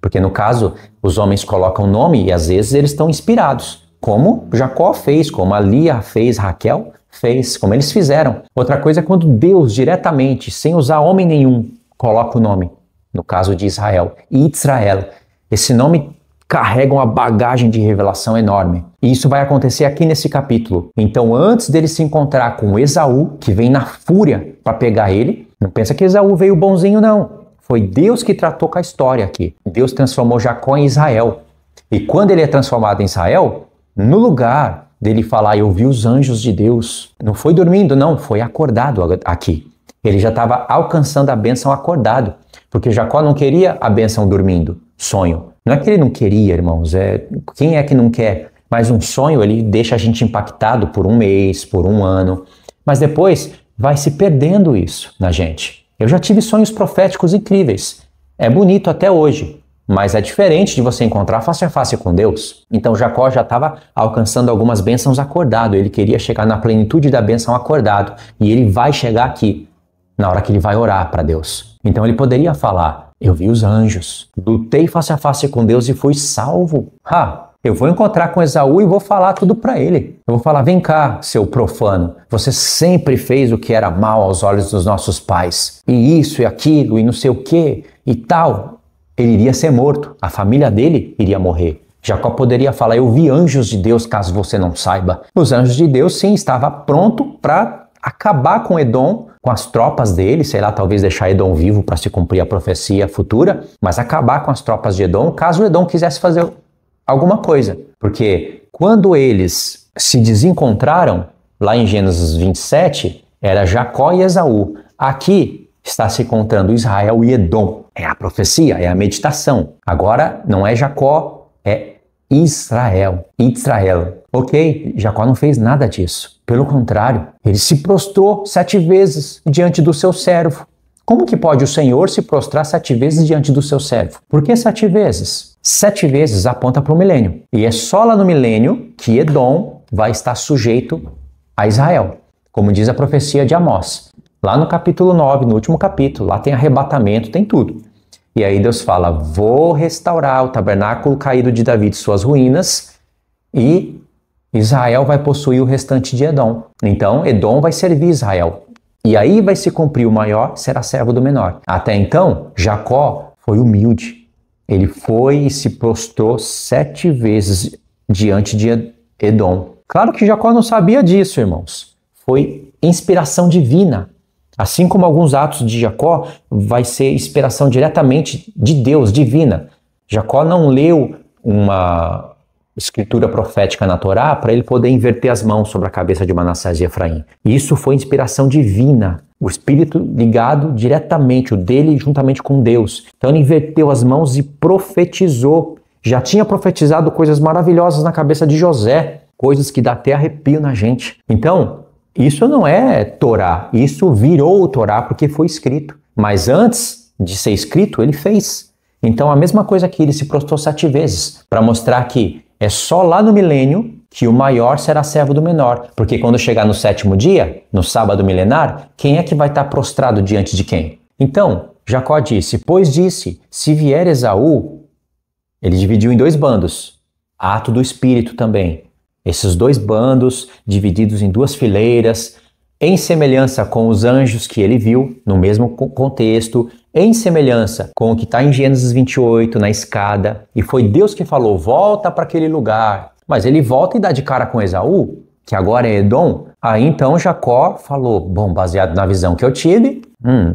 Porque no caso, os homens colocam o nome e às vezes eles estão inspirados, como Jacó fez, como a Lia fez, Raquel fez, como eles fizeram. Outra coisa é quando Deus diretamente, sem usar homem nenhum, coloca o nome, no caso de Israel, Israel. Esse nome carrega uma bagagem de revelação enorme. E isso vai acontecer aqui nesse capítulo. Então, antes dele se encontrar com Esaú, que vem na fúria para pegar ele, não pensa que Esaú veio bonzinho, não. Foi Deus que tratou com a história aqui. Deus transformou Jacó em Israel. E quando ele é transformado em Israel, no lugar dele falar, eu vi os anjos de Deus, não foi dormindo, não, foi acordado aqui. Ele já estava alcançando a bênção acordado, porque Jacó não queria a bênção dormindo, sonho. Não é que ele não queria, irmãos, quem é que não quer? Mas um sonho, ele deixa a gente impactado por um mês, por um ano, mas depois vai se perdendo isso na gente. Eu já tive sonhos proféticos incríveis, é bonito até hoje, mas é diferente de você encontrar face a face com Deus. Então Jacó já estava alcançando algumas bênçãos acordado, ele queria chegar na plenitude da bênção acordado, e ele vai chegar aqui, na hora que ele vai orar para Deus. Então ele poderia falar, eu vi os anjos, lutei face a face com Deus e fui salvo. Eu vou encontrar com Esaú e vou falar tudo para ele. Eu vou falar, vem cá, seu profano, você sempre fez o que era mal aos olhos dos nossos pais. E isso e aquilo e não sei o que e tal. Ele iria ser morto, a família dele iria morrer. Jacó poderia falar, eu vi anjos de Deus, caso você não saiba. Os anjos de Deus, sim, estava pronto para acabar com Edom, com as tropas dele, sei lá, talvez deixar Edom vivo para se cumprir a profecia futura, mas acabar com as tropas de Edom, caso Edom quisesse fazer alguma coisa. Porque quando eles se desencontraram, lá em Gênesis 27, era Jacó e Esaú. Aqui está se contando Israel e Edom. É a profecia, é a meditação. Agora não é Jacó, é Israel. Ok, Jacó não fez nada disso. Pelo contrário, ele se prostrou 7 vezes diante do seu servo. Como que pode o Senhor se prostrar 7 vezes diante do seu servo? Por que 7 vezes? 7 vezes aponta para o milênio. E é só lá no milênio que Edom vai estar sujeito a Israel. Como diz a profecia de Amós. Lá no capítulo 9, no último capítulo, lá tem arrebatamento, tem tudo. E aí Deus fala, vou restaurar o tabernáculo caído de Davi de suas ruínas e Israel vai possuir o restante de Edom. Então, Edom vai servir Israel. E aí vai se cumprir o maior, será servo do menor. Até então, Jacó foi humilde. Ele foi e se prostrou 7 vezes diante de Edom. Claro que Jacó não sabia disso, irmãos. Foi inspiração divina. Assim como alguns atos de Jacó, vai ser inspiração diretamente de Deus, divina. Jacó não leu uma escritura profética na Torá para ele poder inverter as mãos sobre a cabeça de Manassés e Efraim. Isso foi inspiração divina. O Espírito ligado diretamente, o dele juntamente com Deus. Então ele inverteu as mãos e profetizou. Já tinha profetizado coisas maravilhosas na cabeça de José, coisas que dá até arrepio na gente. Então, isso não é Torá, isso virou o Torá porque foi escrito. Mas antes de ser escrito, ele fez. Então a mesma coisa que ele se prostrou 7 vezes, para mostrar que é só lá no milênio que o maior será servo do menor. Porque quando chegar no 7º dia, no sábado milenar, quem é que vai estar prostrado diante de quem? Então, Jacó disse, pois disse, se vier Esaú, ele dividiu em 2 bandos, ato do Espírito também. Esses 2 bandos, divididos em 2 fileiras, em semelhança com os anjos que ele viu, no mesmo contexto, em semelhança com o que está em Gênesis 28, na escada, e foi Deus que falou, volta para aquele lugar. Mas ele volta e dá de cara com Esaú, que agora é Edom. Aí então Jacó falou, bom, baseado na visão que eu tive,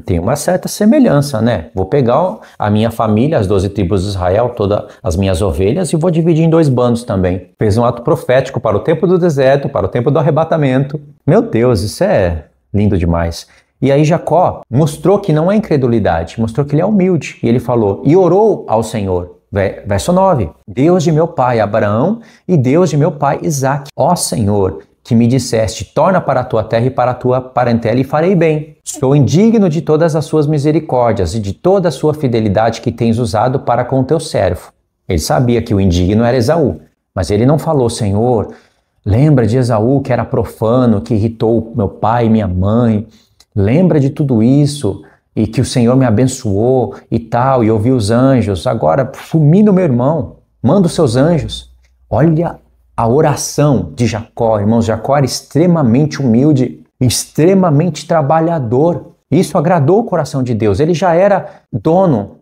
tem uma certa semelhança, né? Vou pegar a minha família, as 12 tribos de Israel, todas as minhas ovelhas, e vou dividir em 2 bandos também. Fez um ato profético para o tempo do deserto, para o tempo do arrebatamento. Meu Deus, isso é lindo demais. E aí Jacó mostrou que não é incredulidade, mostrou que ele é humilde. E ele falou, e orou ao Senhor. Verso 9, Deus de meu pai Abraão e Deus de meu pai Isaque. Ó Senhor, que me disseste, torna para a tua terra e para a tua parentela e farei bem. Sou indigno de todas as suas misericórdias e de toda a sua fidelidade que tens usado para com o teu servo. Ele sabia que o indigno era Esaú, mas ele não falou, Senhor, Lembra de Esaú, que era profano, que irritou meu pai e minha mãe? Lembra de tudo isso e que o Senhor me abençoou e tal, e eu vi os anjos. Agora, fulmina o meu irmão, manda os seus anjos. Olha a oração de Jacó, irmãos. Jacó era extremamente humilde, extremamente trabalhador. Isso agradou o coração de Deus. Ele já era dono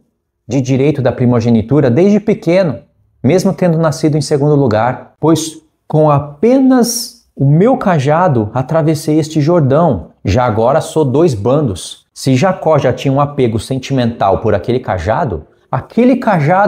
de direito da primogenitura desde pequeno, mesmo tendo nascido em segundo lugar, pois com apenas o meu cajado atravessei este Jordão. Já agora sou 2 bandos. Se Jacó já tinha um apego sentimental por aquele cajado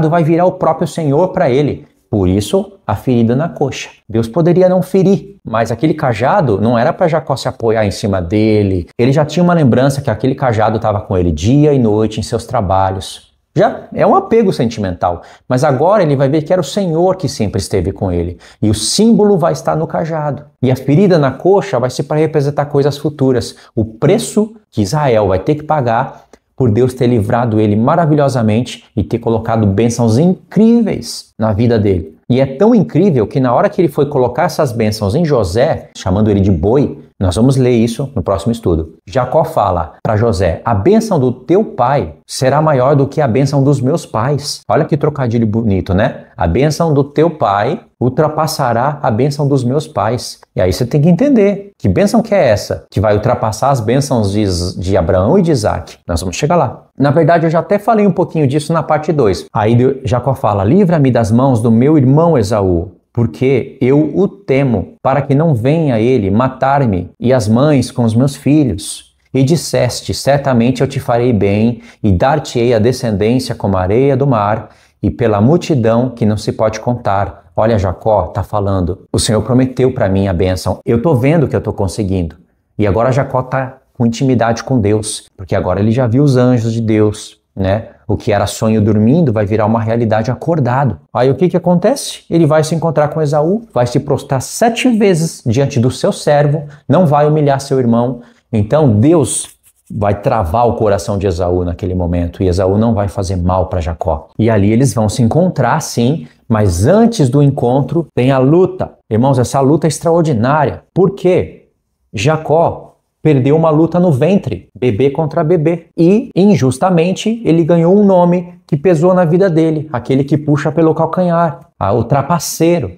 vai virar o próprio Senhor para ele. Por isso, a ferida na coxa. Deus poderia não ferir, mas aquele cajado não era para Jacó se apoiar em cima dele. Ele já tinha uma lembrança que aquele cajado estava com ele dia e noite em seus trabalhos. Já é um apego sentimental, mas agora ele vai ver que era o Senhor que sempre esteve com ele. E o símbolo vai estar no cajado. E a ferida na coxa vai ser para representar coisas futuras. O preço que Israel vai ter que pagar por Deus ter livrado ele maravilhosamente e ter colocado bênçãos incríveis na vida dele. E é tão incrível que na hora que ele foi colocar essas bênçãos em José, chamando ele de boi, nós vamos ler isso no próximo estudo. Jacó fala para José: a bênção do teu pai será maior do que a bênção dos meus pais. Olha que trocadilho bonito, né? A bênção do teu pai ultrapassará a bênção dos meus pais. E aí você tem que entender, que bênção que é essa? Que vai ultrapassar as bênçãos de Abraão e de Isaac. Nós vamos chegar lá. Na verdade, eu já até falei um pouquinho disso na parte 2. Aí Jacó fala: livra-me das mãos do meu irmão Esaú, porque eu o temo, para que não venha ele matar-me e as mães com os meus filhos. E disseste: certamente eu te farei bem, e dar-te-ei a descendência como a areia do mar, e pela multidão que não se pode contar. Olha, Jacó está falando, o Senhor prometeu para mim a bênção, eu estou vendo que eu estou conseguindo. E agora Jacó está com intimidade com Deus, porque agora ele já viu os anjos de Deus, né? O que era sonho dormindo vai virar uma realidade acordado. Aí o que acontece? Ele vai se encontrar com Esaú, vai se prostrar 7 vezes diante do seu servo, não vai humilhar seu irmão. Então Deus vai travar o coração de Esaú naquele momento, e Esaú não vai fazer mal para Jacó. E ali eles vão se encontrar, sim, mas antes do encontro tem a luta. Irmãos, essa luta é extraordinária. Por quê? Jacó perdeu uma luta no ventre, bebê contra bebê. E, injustamente, ele ganhou um nome que pesou na vida dele, aquele que puxa pelo calcanhar, o trapaceiro.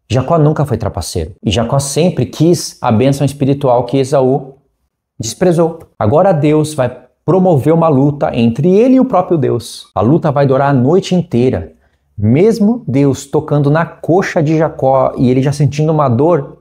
Jacó nunca foi trapaceiro. E Jacó sempre quis a bênção espiritual que Esaú desprezou. Agora Deus vai promover uma luta entre ele e o próprio Deus. A luta vai durar a noite inteira. Mesmo Deus tocando na coxa de Jacó e ele já sentindo uma dor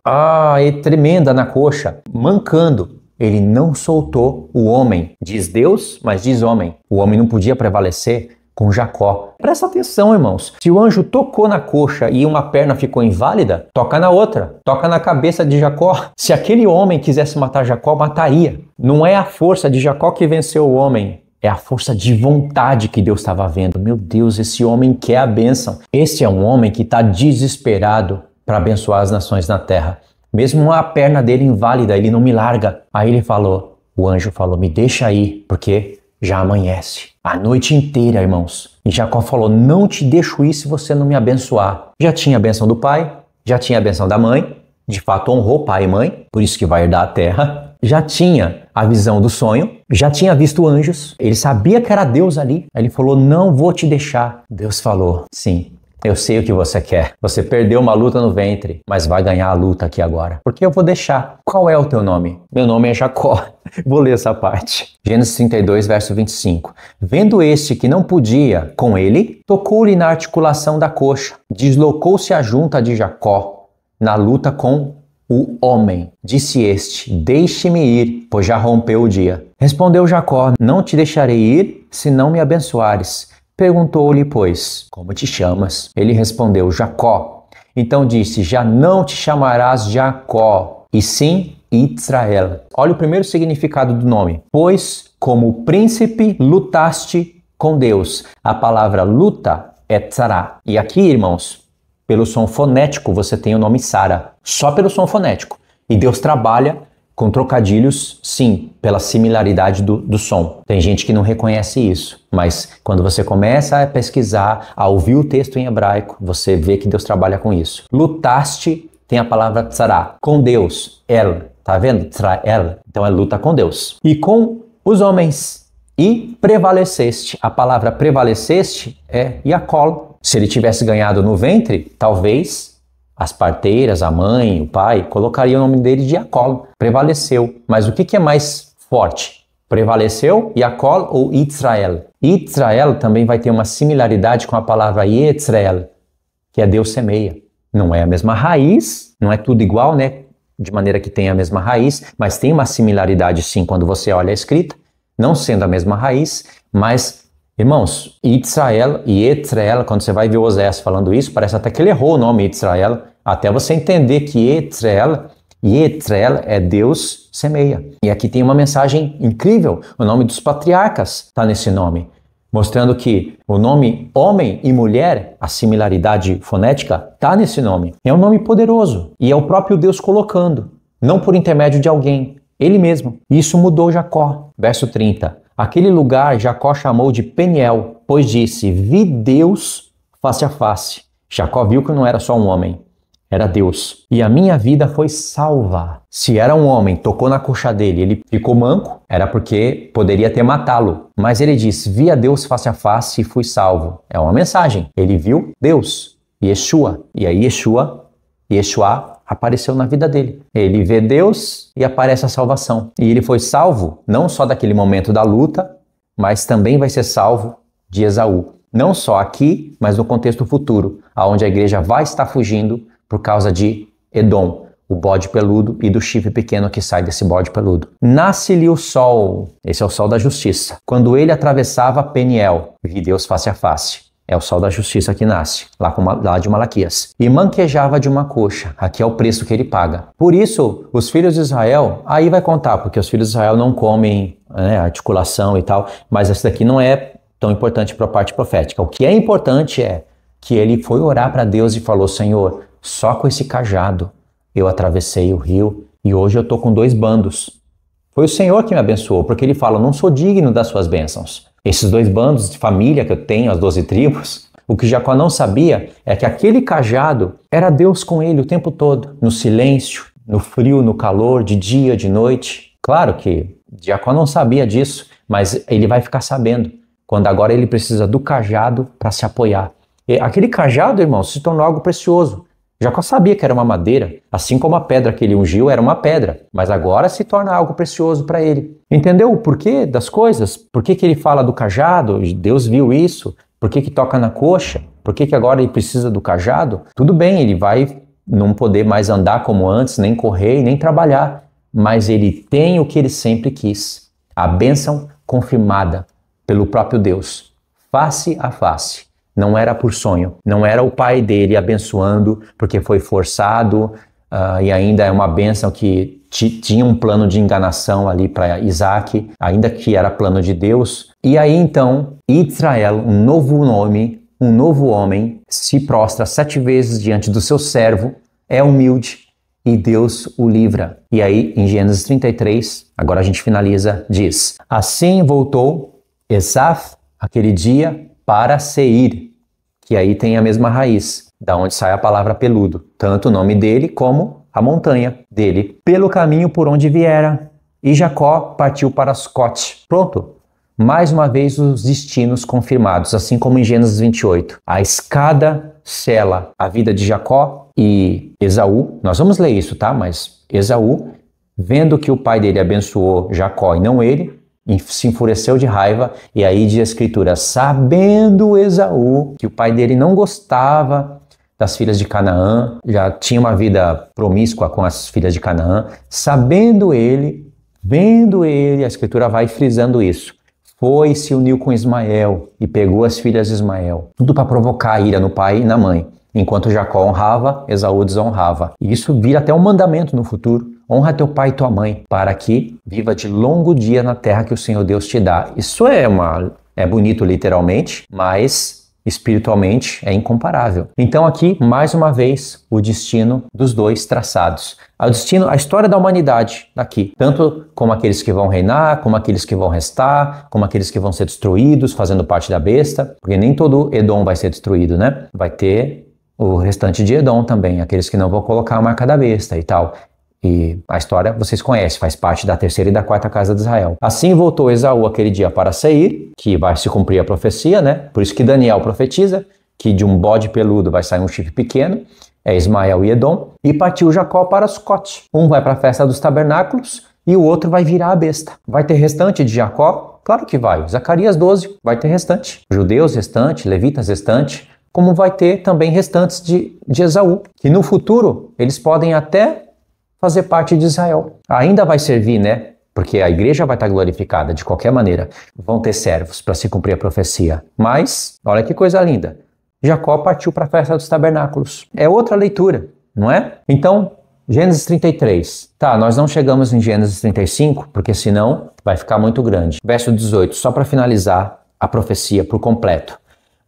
tremenda na coxa, mancando, ele não soltou o homem. Diz Deus, mas diz homem. O homem não podia prevalecer com Jacó. Presta atenção, irmãos. Se o anjo tocou na coxa e uma perna ficou inválida, toca na outra. Toca na cabeça de Jacó. Se aquele homem quisesse matar Jacó, mataria. Não é a força de Jacó que venceu o homem. É a força de vontade que Deus estava vendo. Meu Deus, esse homem quer a bênção. Esse é um homem que está desesperado para abençoar as nações na terra. Mesmo a perna dele inválida, ele não me larga. Aí o anjo falou, me deixa aí, porque já amanhece. A noite inteira, irmãos. E Jacó falou, não te deixo ir se você não me abençoar. Já tinha a bênção do pai, já tinha a bênção da mãe. De fato, honrou pai e mãe, por isso que vai herdar a terra. Já tinha a visão do sonho, já tinha visto anjos. Ele sabia que era Deus ali. Aí ele falou, não vou te deixar. Deus falou, sim. Eu sei o que você quer. Você perdeu uma luta no ventre, mas vai ganhar a luta aqui agora. Porque eu vou deixar. Qual é o teu nome? Meu nome é Jacó. Vou ler essa parte. Gênesis 32, verso 25. Vendo este que não podia com ele, tocou-lhe na articulação da coxa. Deslocou-se a junta de Jacó na luta com o homem. Disse este, deixe-me ir, pois já rompeu o dia. Respondeu Jacó, não te deixarei ir, se não me abençoares. Perguntou-lhe, pois, como te chamas? Ele respondeu, Jacó. Então disse, já não te chamarás Jacó, e sim Israel. Olha o primeiro significado do nome. Pois, como príncipe, lutaste com Deus. A palavra luta é tzara. E aqui, irmãos, pelo som fonético, você tem o nome Sara. Só pelo som fonético. E Deus trabalha com trocadilhos, sim, pela similaridade do som. Tem gente que não reconhece isso, mas quando você começa a pesquisar, a ouvir o texto em hebraico, você vê que Deus trabalha com isso. Lutaste tem a palavra tzara, com Deus, El, tá vendo? Tzrael, então é luta com Deus. E com os homens, e prevaleceste. A palavra prevaleceste é Yakol. Se ele tivesse ganhado no ventre, talvez as parteiras, a mãe, o pai, colocariam o nome dele de Yakol. Prevaleceu. Mas o que é mais forte? Prevaleceu, Yakol ou Israel? Israel também vai ter uma similaridade com a palavra Yetzreel, que é Deus semeia. Não é a mesma raiz, não é tudo igual, né? De maneira que tem a mesma raiz, mas tem uma similaridade sim quando você olha a escrita, não sendo a mesma raiz, mas, irmãos, Israel e Yetzreel, quando você vai ver Osés falando isso, parece até que ele errou o nome Israel, até você entender que Yetzreel é Deus semeia. E aqui tem uma mensagem incrível, o nome dos patriarcas está nesse nome, mostrando que o nome homem e mulher, a similaridade fonética, está nesse nome. É um nome poderoso e é o próprio Deus colocando, não por intermédio de alguém, ele mesmo. Isso mudou Jacó. Verso 30. Aquele lugar Jacó chamou de Peniel, pois disse, vi Deus face a face. Jacó viu que não era só um homem, era Deus. E a minha vida foi salva. Se era um homem, tocou na coxa dele, ele ficou manco, era porque poderia ter matá-lo. Mas ele disse, vi a Deus face a face e fui salvo. É uma mensagem. Ele viu Deus, Yeshua. E aí Yeshua apareceu na vida dele. Ele vê Deus e aparece a salvação. E ele foi salvo, não só daquele momento da luta, mas também vai ser salvo de Esaú. Não só aqui, mas no contexto futuro, onde a igreja vai estar fugindo por causa de Edom, o bode peludo, e do chifre pequeno que sai desse bode peludo. Nasce-lhe o sol, esse é o sol da justiça. Quando ele atravessava Peniel, vi Deus face a face. É o sol da justiça que nasce, lá de Malaquias. E manquejava de uma coxa, aqui é o preço que ele paga. Por isso, os filhos de Israel, aí vai contar, porque os filhos de Israel não comem articulação e tal, mas essa daqui não é tão importante para a parte profética. O que é importante é que ele foi orar para Deus e falou, Senhor, só com esse cajado eu atravessei o rio e hoje eu estou com 2 bandos. Foi o Senhor que me abençoou, porque ele fala, não sou digno das suas bênçãos. Esses 2 bandos de família que eu tenho, as 12 tribos, o que Jacó não sabia é que aquele cajado era Deus com ele o tempo todo, no silêncio, no frio, no calor, de dia, de noite. Claro que Jacó não sabia disso, mas ele vai ficar sabendo, quando agora ele precisa do cajado para se apoiar. E aquele cajado, irmão, se tornou algo precioso. Jacó sabia que era uma madeira, assim como a pedra que ele ungiu era uma pedra, mas agora se torna algo precioso para ele. Entendeu o porquê das coisas? Por que ele fala do cajado? Deus viu isso? Por que toca na coxa? Por que agora ele precisa do cajado? Tudo bem, ele vai não poder mais andar como antes, nem correr e nem trabalhar, mas ele tem o que ele sempre quis. A bênção confirmada pelo próprio Deus, face a face. Não era por sonho, não era o pai dele abençoando porque foi forçado e ainda é uma bênção que tinha um plano de enganação ali para Isaac, ainda que era plano de Deus. E aí então, Israel, um novo nome, um novo homem, se prostra 7 vezes diante do seu servo, é humilde e Deus o livra. E aí em Gênesis 33, agora a gente finaliza, diz, assim voltou Esaf aquele dia para Seir, que aí tem a mesma raiz, da onde sai a palavra peludo, tanto o nome dele como a montanha dele, pelo caminho por onde viera. E Jacó partiu para Sucote. Pronto, mais uma vez os destinos confirmados, assim como em Gênesis 28. A escada sela a vida de Jacó e Esaú, nós vamos ler isso, tá? Mas Esaú, vendo que o pai dele abençoou Jacó e não ele, se enfureceu de raiva, e aí diz a escritura, sabendo Esaú que o pai dele não gostava das filhas de Canaã, já tinha uma vida promíscua com as filhas de Canaã, sabendo ele, vendo ele, a escritura vai frisando isso, foi e se uniu com Ismael e pegou as filhas de Ismael, tudo para provocar a ira no pai e na mãe. Enquanto Jacó honrava, Esaú desonrava. E isso vira até um mandamento no futuro. Honra teu pai e tua mãe, para que viva de longo dia na terra que o Senhor Deus te dá. Isso é bonito literalmente, mas espiritualmente é incomparável. Então aqui, mais uma vez, o destino dos 2 traçados. A história da humanidade aqui, tanto como aqueles que vão reinar, como aqueles que vão restar, como aqueles que vão ser destruídos, fazendo parte da besta, porque nem todo Edom vai ser destruído, né? Vai ter o restante de Edom também, aqueles que não vão colocar a marca da besta e tal. E a história vocês conhecem, faz parte da terceira e da quarta casa de Israel. Assim voltou Esaú aquele dia para Seir, que vai se cumprir a profecia, né? Por isso que Daniel profetiza que de um bode peludo vai sair um chifre pequeno, é Ismael e Edom, e partiu Jacó para Sucote. Um vai para a festa dos tabernáculos e o outro vai virar a besta. Vai ter restante de Jacó? Claro que vai. Zacarias 12 vai ter restante. Judeus restante, levitas restante, como vai ter também restantes de Esaú, que no futuro eles podem até fazer parte de Israel. Ainda vai servir, né? Porque a igreja vai estar glorificada de qualquer maneira. Vão ter servos para se cumprir a profecia. Mas, olha que coisa linda. Jacó partiu para a festa dos tabernáculos. É outra leitura, não é? Então, Gênesis 33. Tá, nós não chegamos em Gênesis 35, porque senão vai ficar muito grande. Verso 18, só para finalizar a profecia por completo.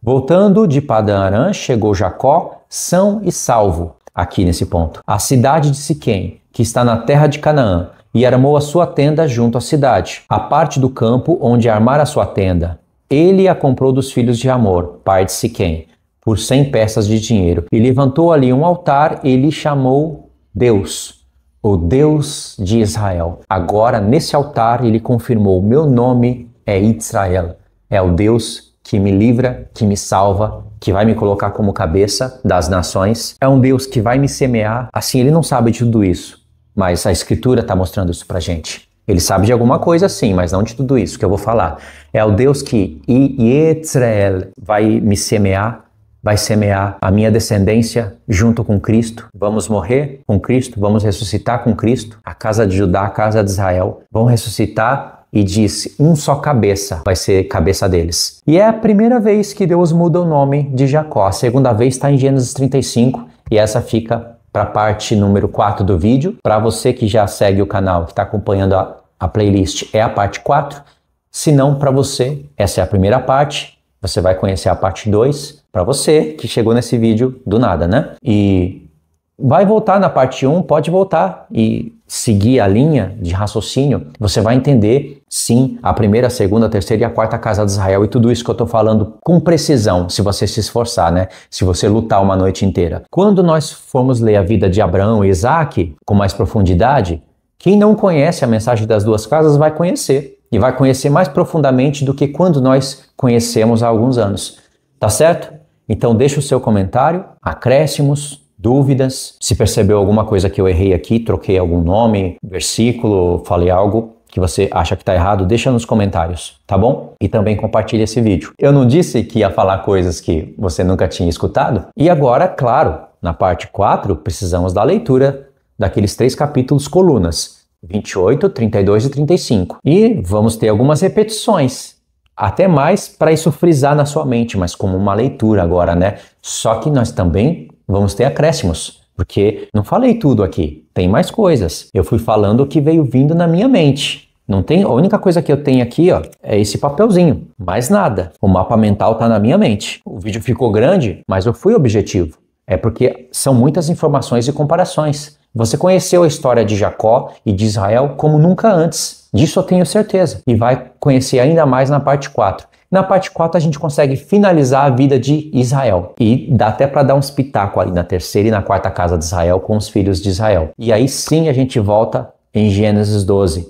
Voltando de Padã Arã, chegou Jacó são e salvo, aqui nesse ponto, a cidade de Siquém, que está na terra de Canaã, e armou a sua tenda junto à cidade, a parte do campo onde armara a sua tenda. Ele a comprou dos filhos de Amor, pai de Siquém, por 100 peças de dinheiro, e levantou ali um altar e lhe chamou Deus, o Deus de Israel. Agora, nesse altar, ele confirmou: meu nome é Israel, é o Deus que me livra, que me salva, que vai me colocar como cabeça das nações. É um Deus que vai me semear. Assim, ele não sabe de tudo isso, mas a Escritura está mostrando isso pra gente. Ele sabe de alguma coisa sim, mas não de tudo isso que eu vou falar. É o Deus que Israel vai me semear, vai semear a minha descendência junto com Cristo. Vamos morrer com Cristo, vamos ressuscitar com Cristo. A casa de Judá, a casa de Israel vão ressuscitar, e disse: um só cabeça vai ser cabeça deles. E é a primeira vez que Deus muda o nome de Jacó. A segunda vez está em Gênesis 35 e essa fica para a parte número 4 do vídeo. Para você que já segue o canal, que está acompanhando a playlist, é a parte 4. Se não, para você, essa é a primeira parte. Você vai conhecer a parte 2. Para você que chegou nesse vídeo do nada, né? E vai voltar na parte 1, pode voltar e seguir a linha de raciocínio, você vai entender, sim, a primeira, a segunda, a terceira e a quarta casa de Israel e tudo isso que eu estou falando com precisão, se você se esforçar, né? Se você lutar uma noite inteira. Quando nós formos ler a vida de Abraão e Isaac com mais profundidade, quem não conhece a mensagem das duas casas vai conhecer, e vai conhecer mais profundamente do que quando nós conhecemos há alguns anos. Tá certo? Então deixa o seu comentário, acréscimos, dúvidas, se percebeu alguma coisa que eu errei aqui, troquei algum nome, versículo, falei algo que você acha que está errado, deixa nos comentários, tá bom? E também compartilha esse vídeo. Eu não disse que ia falar coisas que você nunca tinha escutado? E agora, claro, na parte 4, precisamos da leitura daqueles 3 capítulos colunas, 28, 32 e 35. E vamos ter algumas repetições, até mais para isso frisar na sua mente, mas como uma leitura agora, né? Só que nós também vamos ter acréscimos, porque não falei tudo aqui, tem mais coisas. Eu fui falando o que veio vindo na minha mente. Não tem, a única coisa que eu tenho aqui, ó, é esse papelzinho, mais nada. O mapa mental tá na minha mente. O vídeo ficou grande, mas eu fui objetivo. É porque são muitas informações e comparações. Você conheceu a história de Jacó e de Israel como nunca antes. Disso eu tenho certeza. E vai conhecer ainda mais na parte 4. Na parte 4 a gente consegue finalizar a vida de Israel. E dá até para dar um espetáculo ali na terceira e na quarta casa de Israel com os filhos de Israel. E aí sim a gente volta em Gênesis 12.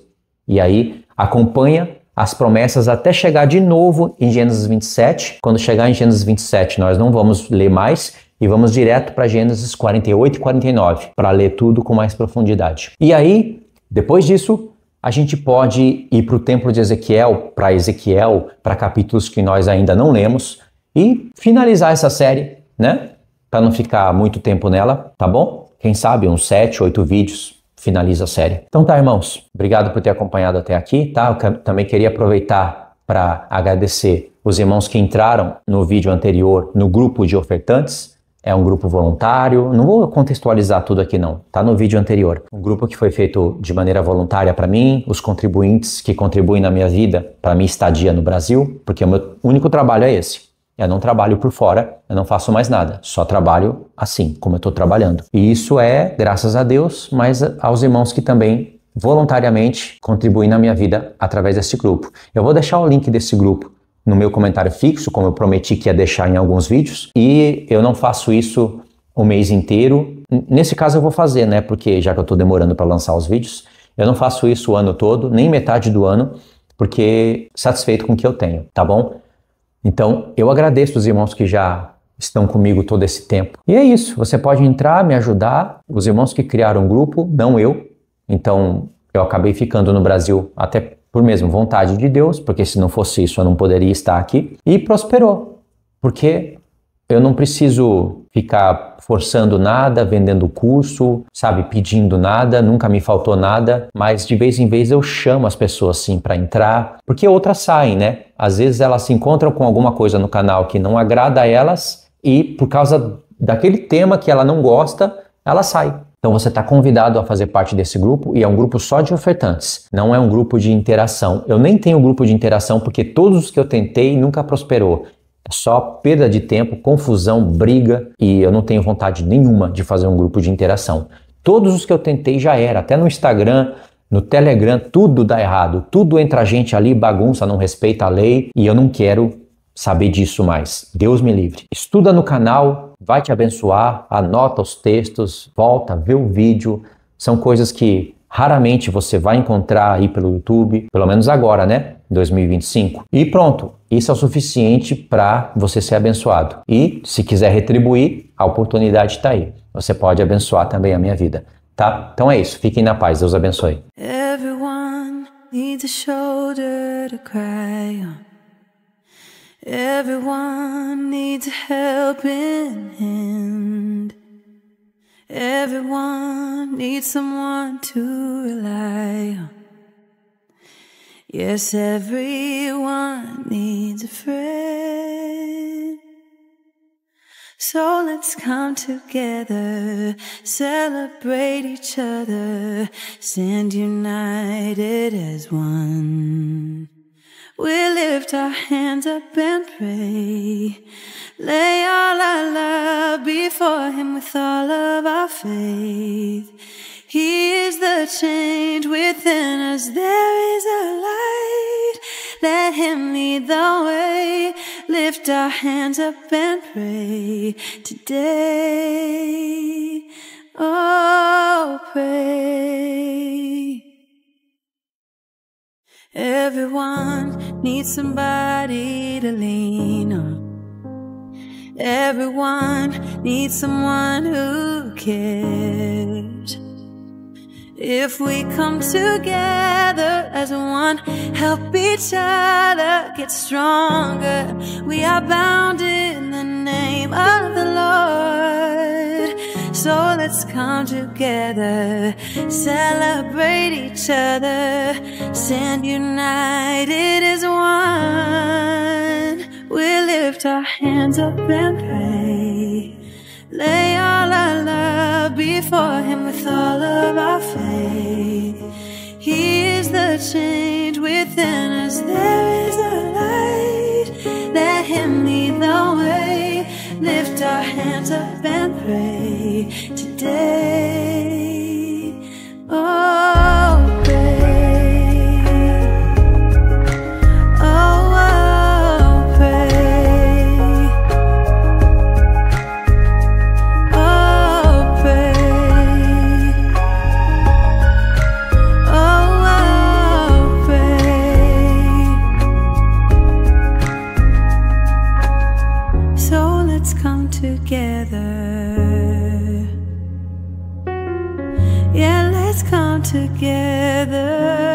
E aí acompanha as promessas até chegar de novo em Gênesis 27. Quando chegar em Gênesis 27 nós não vamos ler mais e vamos direto para Gênesis 48 e 49 para ler tudo com mais profundidade. E aí, depois disso, a gente pode ir para o templo de Ezequiel, para capítulos que nós ainda não lemos e finalizar essa série, né? Para não ficar muito tempo nela, tá bom? Quem sabe uns 7, 8 vídeos finaliza a série. Então tá, irmãos. Obrigado por ter acompanhado até aqui, tá? Eu também queria aproveitar para agradecer os irmãos que entraram no vídeo anterior no grupo de ofertantes. É um grupo voluntário, não vou contextualizar tudo aqui não, tá no vídeo anterior. Um grupo que foi feito de maneira voluntária para mim, os contribuintes que contribuem na minha vida, para minha estadia no Brasil, porque o meu único trabalho é esse. Eu não trabalho por fora, eu não faço mais nada, só trabalho assim, como eu estou trabalhando. E isso é graças a Deus, mas aos irmãos que também voluntariamente contribuem na minha vida através desse grupo. Eu vou deixar o link desse grupo no meu comentário fixo, como eu prometi que ia deixar em alguns vídeos, e eu não faço isso o mês inteiro. Nesse caso eu vou fazer, né? Porque já que eu tô demorando para lançar os vídeos, eu não faço isso o ano todo, nem metade do ano, porque satisfeito com o que eu tenho, tá bom? Então, eu agradeço os irmãos que já estão comigo todo esse tempo. E é isso, você pode entrar, me ajudar, os irmãos que criaram o grupo, não eu. Então, eu acabei ficando no Brasil até por mesmo vontade de Deus, porque se não fosse isso eu não poderia estar aqui. E prosperou, porque eu não preciso ficar forçando nada, vendendo curso, sabe, pedindo nada, nunca me faltou nada, mas de vez em vez eu chamo as pessoas sim para entrar, porque outras saem, né? Às vezes elas se encontram com alguma coisa no canal que não agrada a elas e por causa daquele tema que ela não gosta, ela sai. Então você está convidado a fazer parte desse grupo e é um grupo só de ofertantes, não é um grupo de interação. Eu nem tenho grupo de interação porque todos os que eu tentei nunca prosperou. É só perda de tempo, confusão, briga e eu não tenho vontade nenhuma de fazer um grupo de interação. Todos os que eu tentei já era, até no Instagram, no Telegram, tudo dá errado. Tudo entra gente ali, bagunça, não respeita a lei e eu não quero saber disso mais. Deus me livre. Estuda no canal, vai te abençoar, anota os textos, volta, vê o vídeo. São coisas que raramente você vai encontrar aí pelo YouTube, pelo menos agora, né? 2025. E pronto, isso é o suficiente para você ser abençoado. E se quiser retribuir, a oportunidade está aí. Você pode abençoar também a minha vida, tá? Então é isso, fiquem na paz, Deus abençoe. Everyone needs a shoulder to cry on. Everyone needs a helping hand. Everyone needs someone to rely on. Yes, everyone needs a friend. So let's come together, celebrate each other, stand united as one. We lift our hands up and pray, lay all our love before Him with all of our faith. He is the change within us, there is a light. Let Him lead the way, lift our hands up and pray today. Oh, pray. Everyone needs somebody to lean on. Everyone needs someone who cares. If we come together as one, help each other get stronger, we are bound in the name of the Lord. So let's come together, celebrate each other, stand united as one. We lift our hands up and pray, lay all our love before Him with all of our faith. He is the change within us, there is a light. Let Him lead the way, lift our hands up and pray today. Oh, pray. Oh, pray. Oh, pray. Oh, pray. So let's come together. Yeah, let's come together.